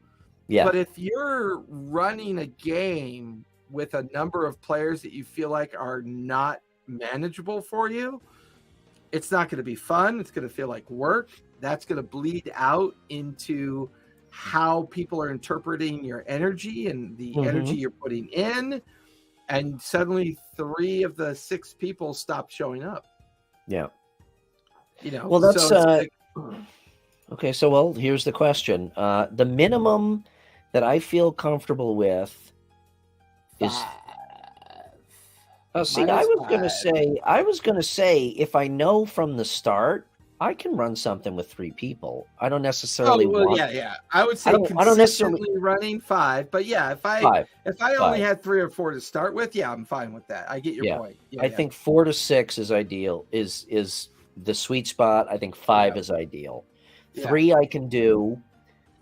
Yeah. But if you're running a game with a number of players that you feel like are not manageable for you, it's not going to be fun. It's going to feel like work. That's going to bleed out into how people are interpreting your energy and the energy you're putting in. And suddenly 3 of the 6 people stop showing up. Yeah. Well, that's okay. So, here's the question. The minimum that I feel comfortable with is. I was gonna say, if I know from the start, I can run something with 3 people. I don't necessarily want. Yeah. I would say I don't necessarily running 5, but if I only had 3 or 4 to start with, I'm fine with that. I get your point. I think 4 to 6 is ideal. Is the sweet spot. I think 5 is ideal. 3 I can do.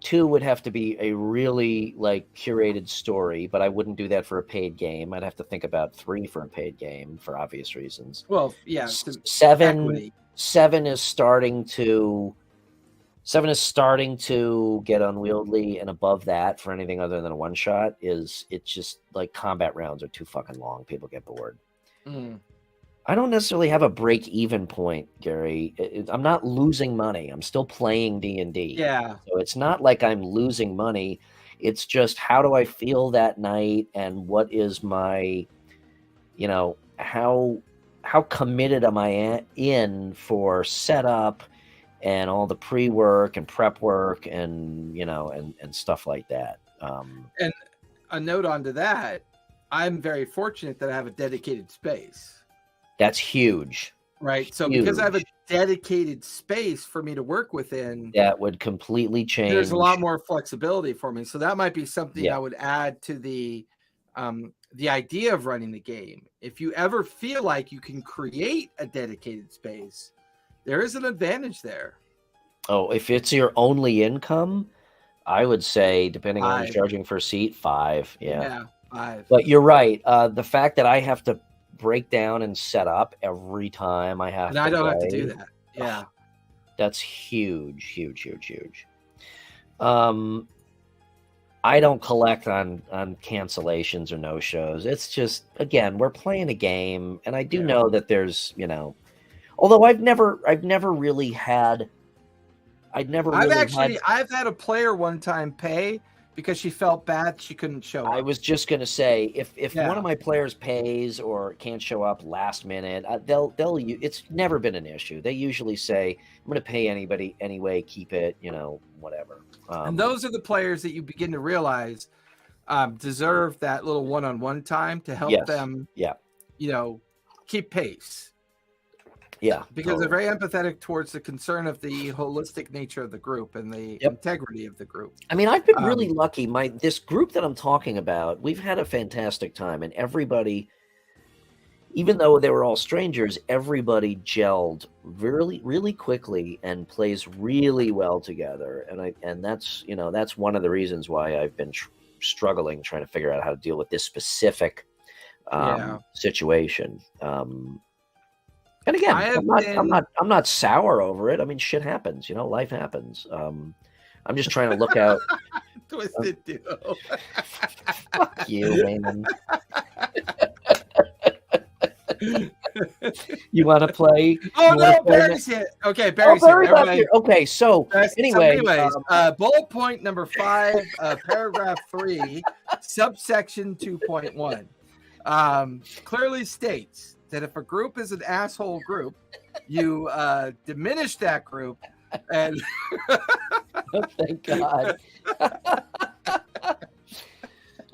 2 would have to be a really curated story, but I wouldn't do that for a paid game. I'd have to think about 3 for a paid game for obvious reasons. Well, 7 is starting to get unwieldy, and above that for anything other than a one shot it's just like combat rounds are too fucking long. People get bored. I don't necessarily have a break even point, Gary. I'm not losing money. I'm still playing D&D. Yeah. So it's not like I'm losing money. It's just how do I feel that night, and what is my, how committed am I in for setup and all the pre-work and prep work and and stuff like that. And a note onto that, I'm very fortunate that I have a dedicated space. That's huge. Right. So because I have a dedicated space for me to work within, that would completely change. There's a lot more flexibility for me. So that might be something I would add to the idea of running the game. If you ever feel like you can create a dedicated space, there is an advantage there. Oh, if it's your only income, I would say, depending on what 5. you're charging for a seat, 5. Yeah. Yeah, 5. But you're right. The fact that I have to break down and set up every time I have And to I don't have to play, do that. Yeah. that's huge, huge, huge, huge. I don't collect on cancellations or no shows. It's just, again, we're playing a game, and I do know that there's, although I've never really had. I've had a player one time pay because she felt bad she couldn't show up. I was just gonna say, if one of my players pays or can't show up last minute, they'll it's never been an issue. They usually say, I'm gonna pay anybody anyway, keep it, whatever. And those are the players that you begin to realize deserve that little one-on-one time to help them, keep pace. Yeah, because they're very empathetic towards the concern of the holistic nature of the group and the integrity of the group. I mean, I've been really lucky. This group that I'm talking about, we've had a fantastic time, and everybody, even though they were all strangers, everybody gelled really, really quickly and plays really well together. And that's one of the reasons why I've been struggling trying to figure out how to deal with this specific situation. And again, I'm not sour over it. I mean, shit happens, life happens. I'm just trying to look out. Twisted Duo. Fuck you, man. You want to play? Oh no, Barry's here. Okay, Barry's here. Okay, so anyway, bullet point number 5, paragraph 3, subsection 2.1, clearly states that if a group is an asshole group, you diminish that group. And oh, thank God.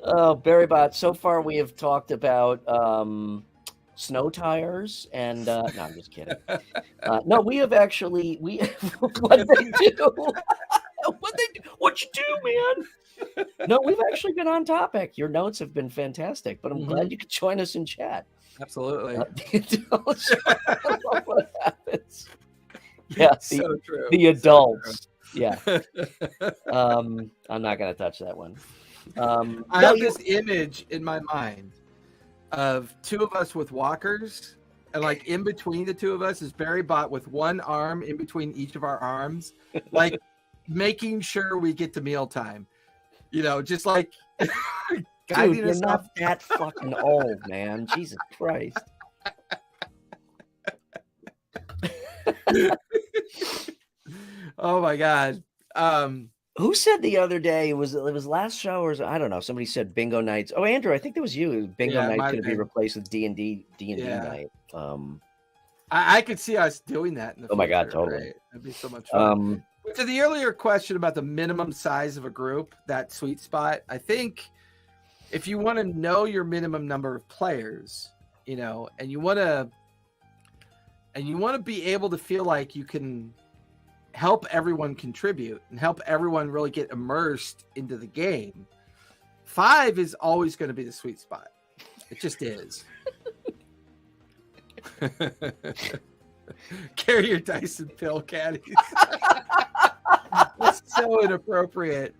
Oh, Barrybot, so far we have talked about snow tires and no, I'm just kidding. No, we have actually what they do. What you do, man? No, we've actually been on topic. Your notes have been fantastic, but I'm glad you could join us in chat. Absolutely. What happens? Yeah, so true. The adults. So yeah. I'm not gonna touch that one. I have this image in my mind of two of us with walkers, and like in between the two of us is Barry Bot with one arm in between each of our arms, like making sure we get to mealtime. Just like dude, you're not that fucking old, man. Jesus Christ. Oh my God. Who said the other day, it was last show, or I don't know, somebody said bingo nights. Oh, Andrew, I think that was you. Bingo night's going to be replaced with D&D night. I could see us doing that in the future, my God, totally. Right? That'd be so much fun. To the earlier question about the minimum size of a group, that sweet spot, I think if you want to know your minimum number of players, and you want to be able to feel like you can help everyone contribute and help everyone really get immersed into the game, 5 is always going to be the sweet spot. It just is. Carry your dice and pill caddies. That's so inappropriate.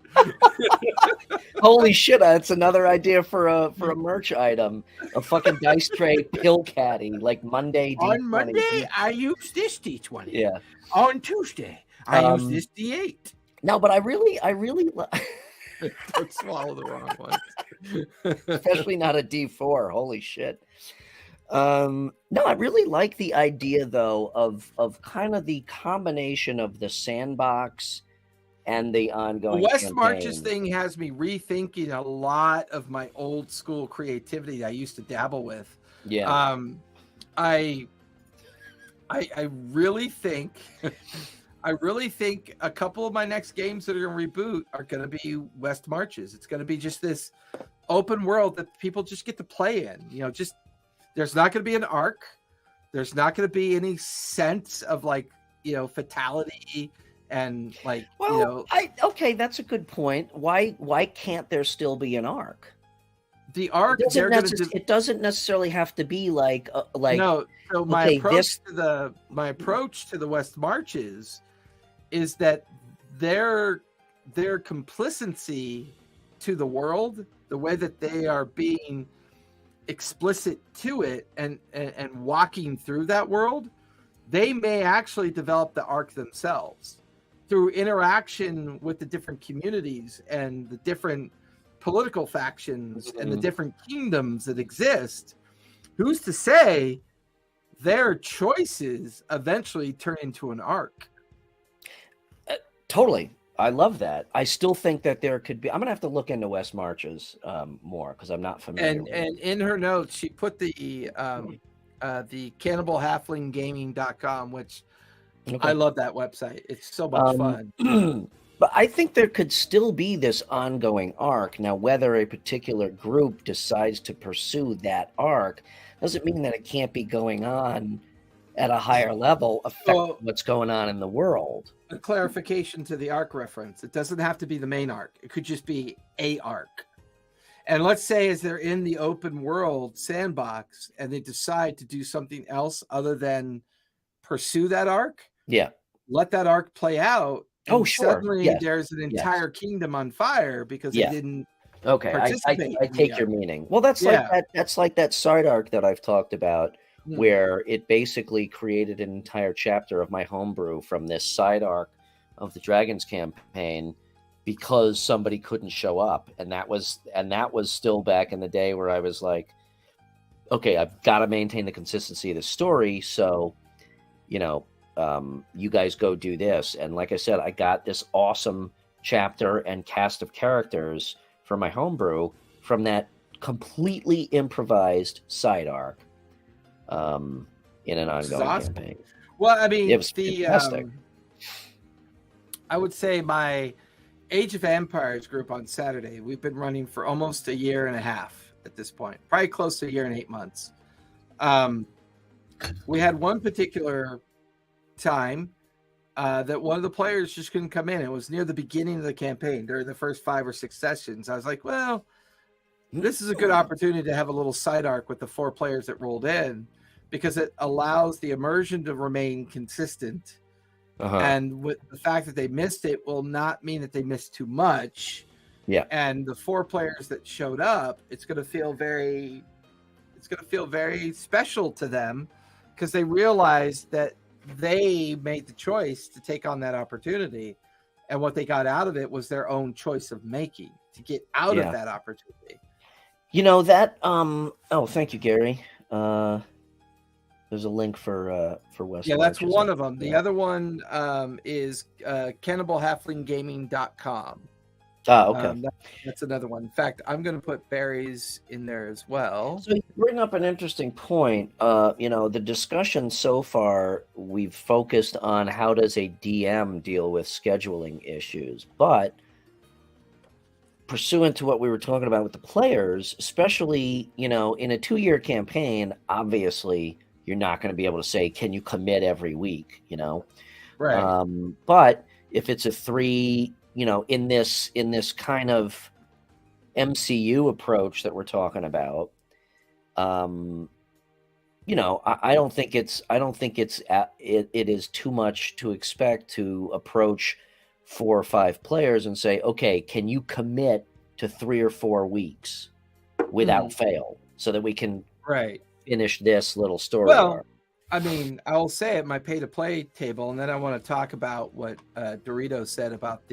Holy shit, that's another idea for a merch item. A fucking dice tray pill caddy, like Monday D20. On Monday, I use this D20. Yeah. On Tuesday, I use this D8. No, but I really don't swallow the wrong one. Especially not a D4. Holy shit. No, I really like the idea though of kind of the combination of the sandbox and the ongoing West campaign. Marches thing has me rethinking a lot of my old school creativity I used to dabble with. Yeah. I really think a couple of my next games that are going to reboot are going to be West Marches. It's going to be just this open world that people just get to play in. There's not going to be an arc. There's not going to be any sense of fatality and okay, that's a good point. Why can't there still be an arc? The arc it doesn't necessarily have to be like no. So my approach to the West Marches is that their complicity to the world, the way that they are being explicit to it and walking through that world, they may actually develop the arc themselves through interaction with the different communities and the different political factions and the different kingdoms that exist. Who's to say their choices eventually turn into an arc? Totally. I love that. I still think that there could be. I'm gonna have to look into West Marches more because I'm not familiar. And in her notes, she put the cannibalhalflinggaming.com, which I love that website. It's so much fun. But I think there could still be this ongoing arc. Now, whether a particular group decides to pursue that arc doesn't mean that it can't be going on at a higher level, affecting what's going on in the world. A clarification to the arc reference. It doesn't have to be the main arc. It could just be a arc. And let's say as they're in the open world sandbox and they decide to do something else other than pursue that arc. Yeah. Let that arc play out. Oh, sure. Suddenly there's an entire kingdom on fire because they didn't participate. I take your meaning. Well, that's like that. That's like that side arc that I've talked about, where it basically created an entire chapter of my homebrew from this side arc of the Dragons campaign because somebody couldn't show up, and that was still back in the day where I was like, okay, I've got to maintain the consistency of the story, so you guys go do this. And like I said, I got this awesome chapter and cast of characters for my homebrew from that completely improvised side arc in an ongoing campaign. Well, I mean, it was fantastic. I would say my Age of Empires group on Saturday, we've been running for almost a year and a half at this point, probably close to a year and 8 months. We had one particular time that one of the players just couldn't come in. It was near the beginning of the campaign during the first 5 or 6 sessions. I was like, well, this is a good opportunity to have a little side arc with the 4 players that rolled in, because it allows the immersion to remain consistent. And with the fact that they missed it will not mean that they missed too much. Yeah. And the 4 players that showed up, it's going to feel very special to them because they realized that they made the choice to take on that opportunity, and what they got out of it was their own choice of making to get out of that opportunity. That thank you, Gary. There's a link for West. Yeah, that's one of them. The other one is cannibalhalflinggaming.com. Okay. That's another one. In fact, I'm going to put Barry's in there as well. So you bring up an interesting point. The discussion so far, we've focused on how does a DM deal with scheduling issues, but pursuant to what we were talking about with the players, especially, in a 2-year campaign, obviously you're not going to be able to say, can you commit every week, Right. But if it's a 3, in this kind of MCU approach that we're talking about, I don't think it is too much to expect to approach 4 or 5 players and say, okay, can you commit to 3 or 4 weeks without fail so that we can finish this little story arc? I mean, I'll say at my pay-to-play table, and then I want to talk about what Dorito said about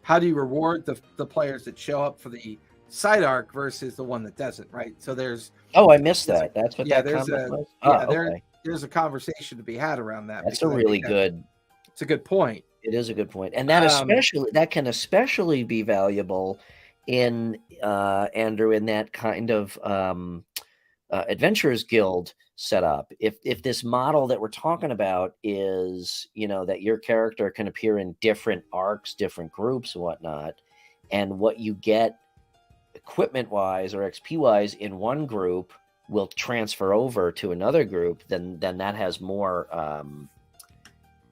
how do you reward the players that show up for the side arc versus the one that doesn't, right? So there's... Oh, I missed that. That's what that comment was? There's a conversation to be had around that. That's a really good... It's a good point. It is a good point. And that can especially be valuable in, Andrew, in that kind of Adventurers Guild setup. If this model that we're talking about is, that your character can appear in different arcs, different groups and whatnot, and what you get equipment wise or XP wise in one group will transfer over to another group, then that has more,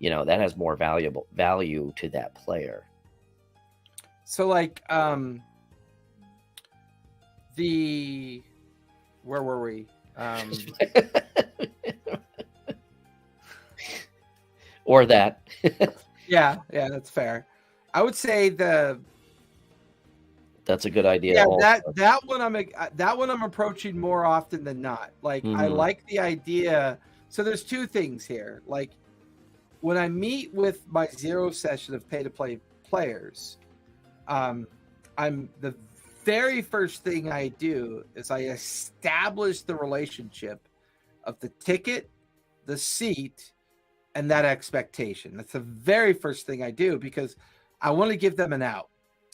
that has more value to that player. So where were we? Or that. Yeah, that's fair. I would say That's a good idea. yeah, also. that one I'm approaching more often than not. Like I Mhm. like the idea. So there's two things here. Like when I meet with my zero session of pay to play players, I'm the very first thing I do is I establish the relationship of the ticket, the seat, and that expectation. That's the very first thing I do because I want to give them an out.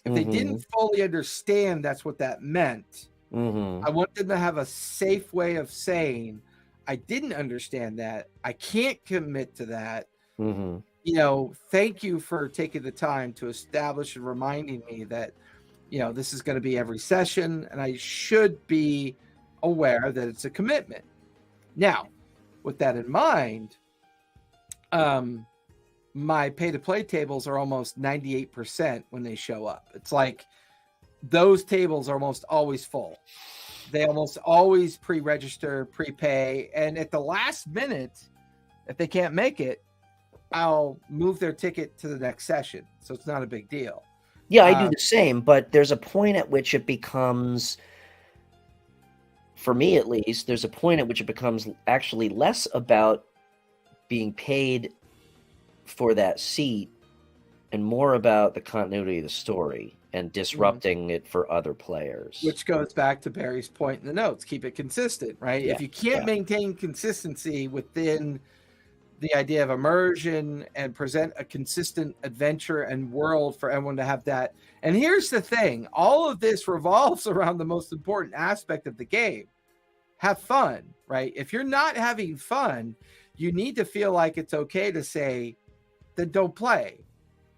If they didn't Mhm. fully understand that's what that meant, Mhm. I want them to have a safe way of saying, I didn't understand that. I can't commit to that. Mhm. Thank you for taking the time to establish and reminding me that, this is going to be every session and I should be aware that it's a commitment. Now, with that in mind, my pay to play tables are almost 98% when they show up. It's like those tables are almost always full. They almost always pre-register, prepay, and at the last minute, if they can't make it, I'll move their ticket to the next session. So it's not a big deal. Yeah, I do the same, but there's a point at which it becomes, for me at least, there's a point at which it becomes actually less about being paid for that seat and more about the continuity of the story and disrupting it for other players. Which goes back to Barry's point in the notes. Keep it consistent, right? Yeah, If you can't maintain consistency within the idea of immersion and present a consistent adventure and world for everyone to have that. And here's the thing, all of this revolves around the most important aspect of the game. Have fun, right? If you're not having fun, you need to feel like it's okay to say, then don't play,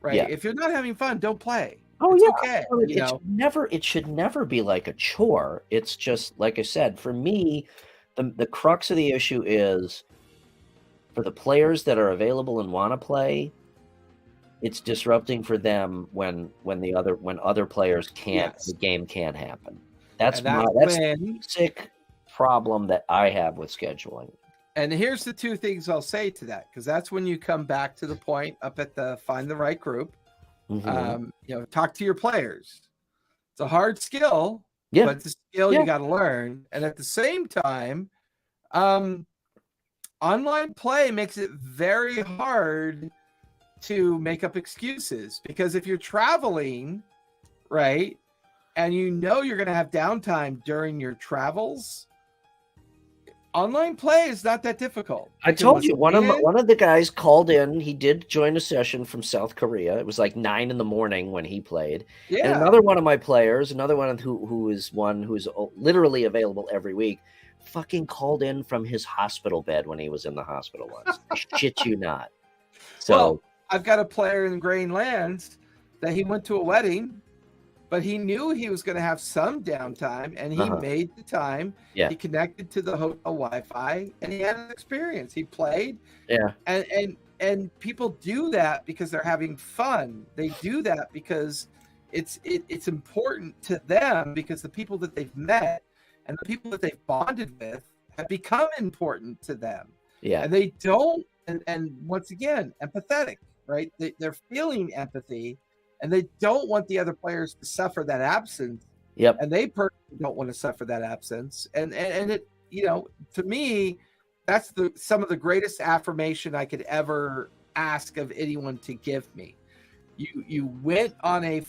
right? Yeah. If you're not having fun, don't play. Oh it's yeah, okay. it should never be like a chore. It's just like I said, for me, the crux of the issue is for the players that are available and want to play, it's disrupting for them when other players can't. Yes. The game can't happen. That's the basic problem that I have with scheduling. And here's the two things I'll say to that, because that's when you come back to the point up at the find the right group. Talk to your players. It's a hard skill, but it's a skill you got to learn. And at the same time, online play makes it very hard to make up excuses, because if you're traveling, right, and you're going to have downtime during your travels, online play is not that difficult. I told you one of the guys called in. He did join a session from South Korea. It was like 9 a.m. when he played. Yeah. And another one of my players, another one who's literally available every week, fucking called in from his hospital bed when he was in the hospital once. Shit you not. So well, I've got a player in Grain Lands that he went to a wedding, but he knew he was going to have some downtime, and he made the time. Yeah. He connected to the hotel Wi-Fi, and he had an experience. He played. Yeah. And people do that because they're having fun. They do that because it's important to them, because the people that they've met and the people that they've bonded with have become important to them. Yeah. And they don't, and once again, empathetic, right? They're feeling empathy, and they don't want the other players to suffer that absence. Yep. And they personally don't want to suffer that absence. And it, to me, that's some of the greatest affirmation I could ever ask of anyone to give me. You went on a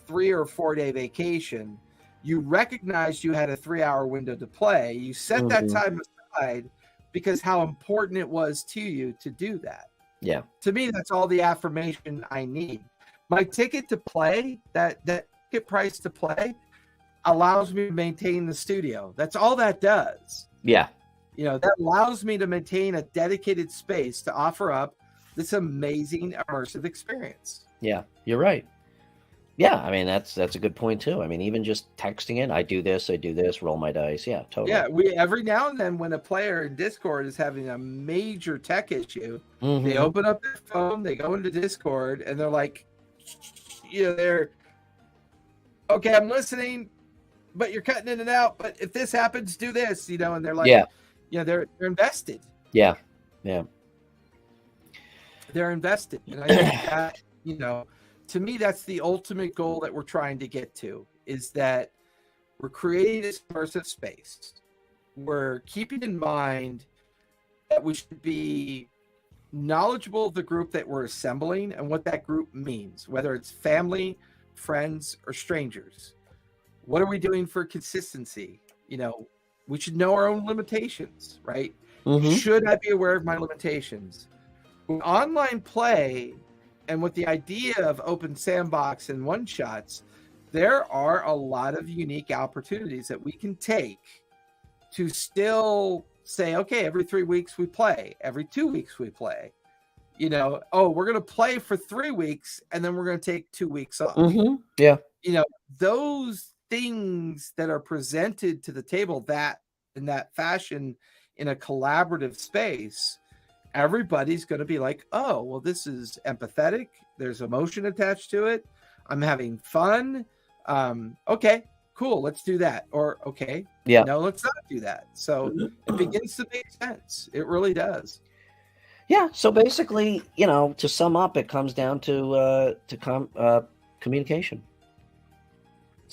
3 or 4 day vacation. You recognized you had a 3-hour window to play. You set that time aside because how important it was to you to do that. Yeah. To me, that's all the affirmation I need. My ticket to play, that ticket price to play, allows me to maintain the studio. That's all that does. Yeah. That allows me to maintain a dedicated space to offer up this amazing immersive experience. Yeah, you're right. Yeah, I mean, that's a good point too. I mean, even just texting in, I do this, roll my dice. Yeah, totally. Yeah, we every now and then when a player in Discord is having a major tech issue, they open up their phone, they go into Discord, and they're like, they're okay, I'm listening, but you're cutting in and out. But if this happens, do this, and they're like, they're invested. Yeah. Yeah. they're invested. And I think that, to me, that's the ultimate goal that we're trying to get to, is that we're creating this immersive space. We're keeping in mind that we should be knowledgeable of the group that we're assembling and what that group means, whether it's family, friends, or strangers. What are we doing for consistency? We should know our own limitations, right? Mm-hmm. Should I be aware of my limitations? With online play and with the idea of open sandbox and one-shots, there are a lot of unique opportunities that we can take to still say, okay, every 3 weeks we play, every 2 weeks we play. We're going to play for 3 weeks and then we're going to take 2 weeks off. Mm-hmm. Yeah. Those things that are presented to the table that in that fashion in a collaborative space, everybody's going to be like, oh, well, this is empathetic. There's emotion attached to it. I'm having fun. Okay, cool. Let's do that. Or, okay, yeah, no, let's not do that. So it begins to make sense. It really does. Yeah. So basically, to sum up, it comes down to communication,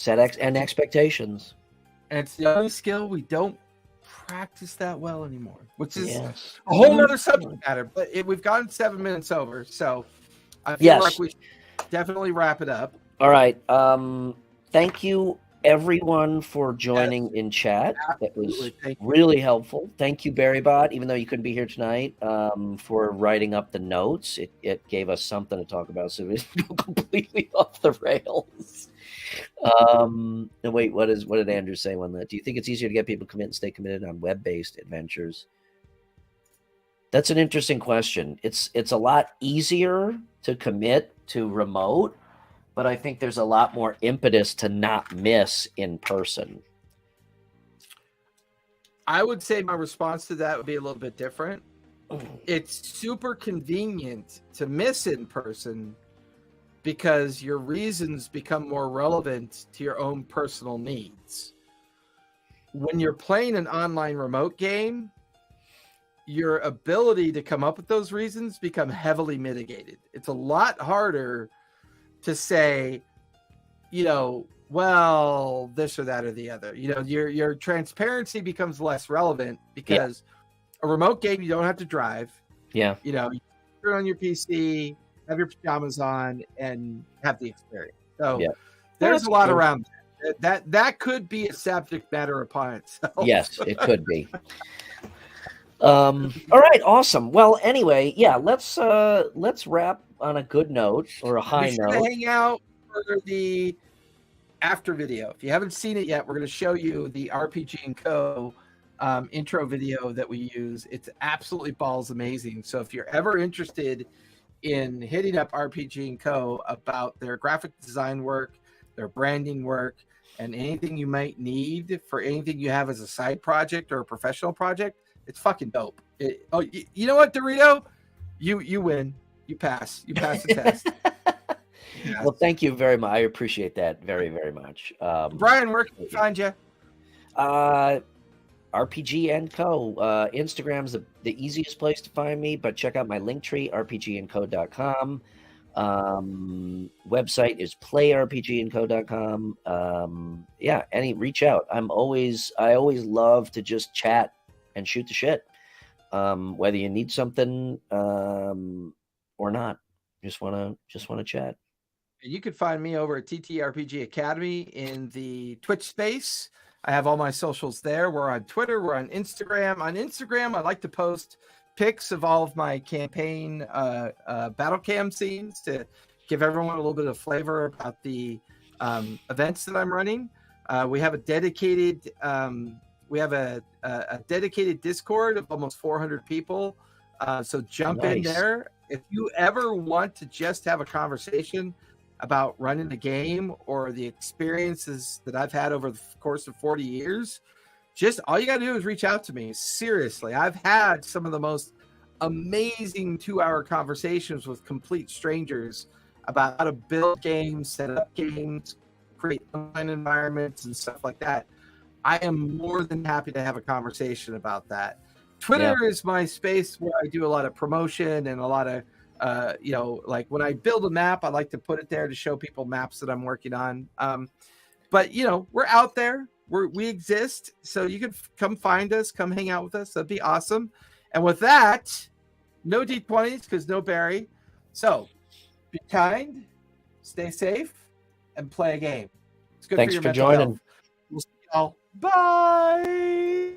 and expectations. And it's the only skill we don't practice that well anymore, which is a Yes. whole other subject matter. But we've gotten 7 minutes over, so I feel like we should definitely wrap it up. All right. Thank you, everyone, for joining in chat. That was really helpful. Thank you, Barrybot, even though you couldn't be here tonight, for writing up the notes. It gave us something to talk about, so we didn't go completely off the rails. Wait, what did Andrew say on that? Do you think it's easier to get people to commit and stay committed on web-based adventures? That's an interesting question. It's a lot easier to commit to remote, but I think there's a lot more impetus to not miss in person. I would say my response to that would be a little bit different. It's super convenient to miss in person because your reasons become more relevant to your own personal needs. When you're playing an online remote game, your ability to come up with those reasons become heavily mitigated. It's a lot harder to say, well, this or that or the other. Your transparency becomes less relevant because a remote game, you don't have to drive. Yeah. You turn on your PC, have your pajamas on, and have the experience. So there's a lot around that. That could be a subject matter upon itself. Yes, it could be. All right, awesome. Well, anyway, let's wrap on a good note or a high note. Hang out for the after video. If you haven't seen it yet, we're going to show you the RPG&Co intro video that we use. It's absolutely balls amazing. So if you're ever interested in hitting up RPG&Co about their graphic design work, their branding work, and anything you might need for anything you have as a side project or a professional project, it's fucking dope. You know what, Dorito? You win. You pass. You pass the test. Yeah. Well, thank you very much. I appreciate that very, very much. Brian, where can we find you? RPG&Co. Instagram's the easiest place to find me, but check out my link tree, rpgandco.com. Website is playrpgandco.com. Reach out. I always love to just chat and shoot the shit. Whether you need something or not. Just wanna chat. You can find me over at TTRPG Academy in the Twitch space. I have all my socials there. We're on Twitter. We're on Instagram. On Instagram, I like to post pics of all of my campaign battle cam scenes to give everyone a little bit of flavor about the events that I'm running. We have a dedicated dedicated Discord of almost 400 people. So jump in there. If you ever want to just have a conversation about running a game or the experiences that I've had over the course of 40 years, just all you got to do is reach out to me. Seriously, I've had some of the most amazing 2-hour conversations with complete strangers about how to build games, set up games, create online environments and stuff like that. I am more than happy to have a conversation about that. Twitter is my space where I do a lot of promotion and a lot of Like when I build a map, I like to put it there to show people maps that I'm working on. But we're out there. We exist, so you can come find us, come hang out with us. That'd be awesome. And with that, no D20s because no Barry. So be kind, stay safe, and play a game. It's good Thanks for your for mental joining. health. We'll see y'all. Bye.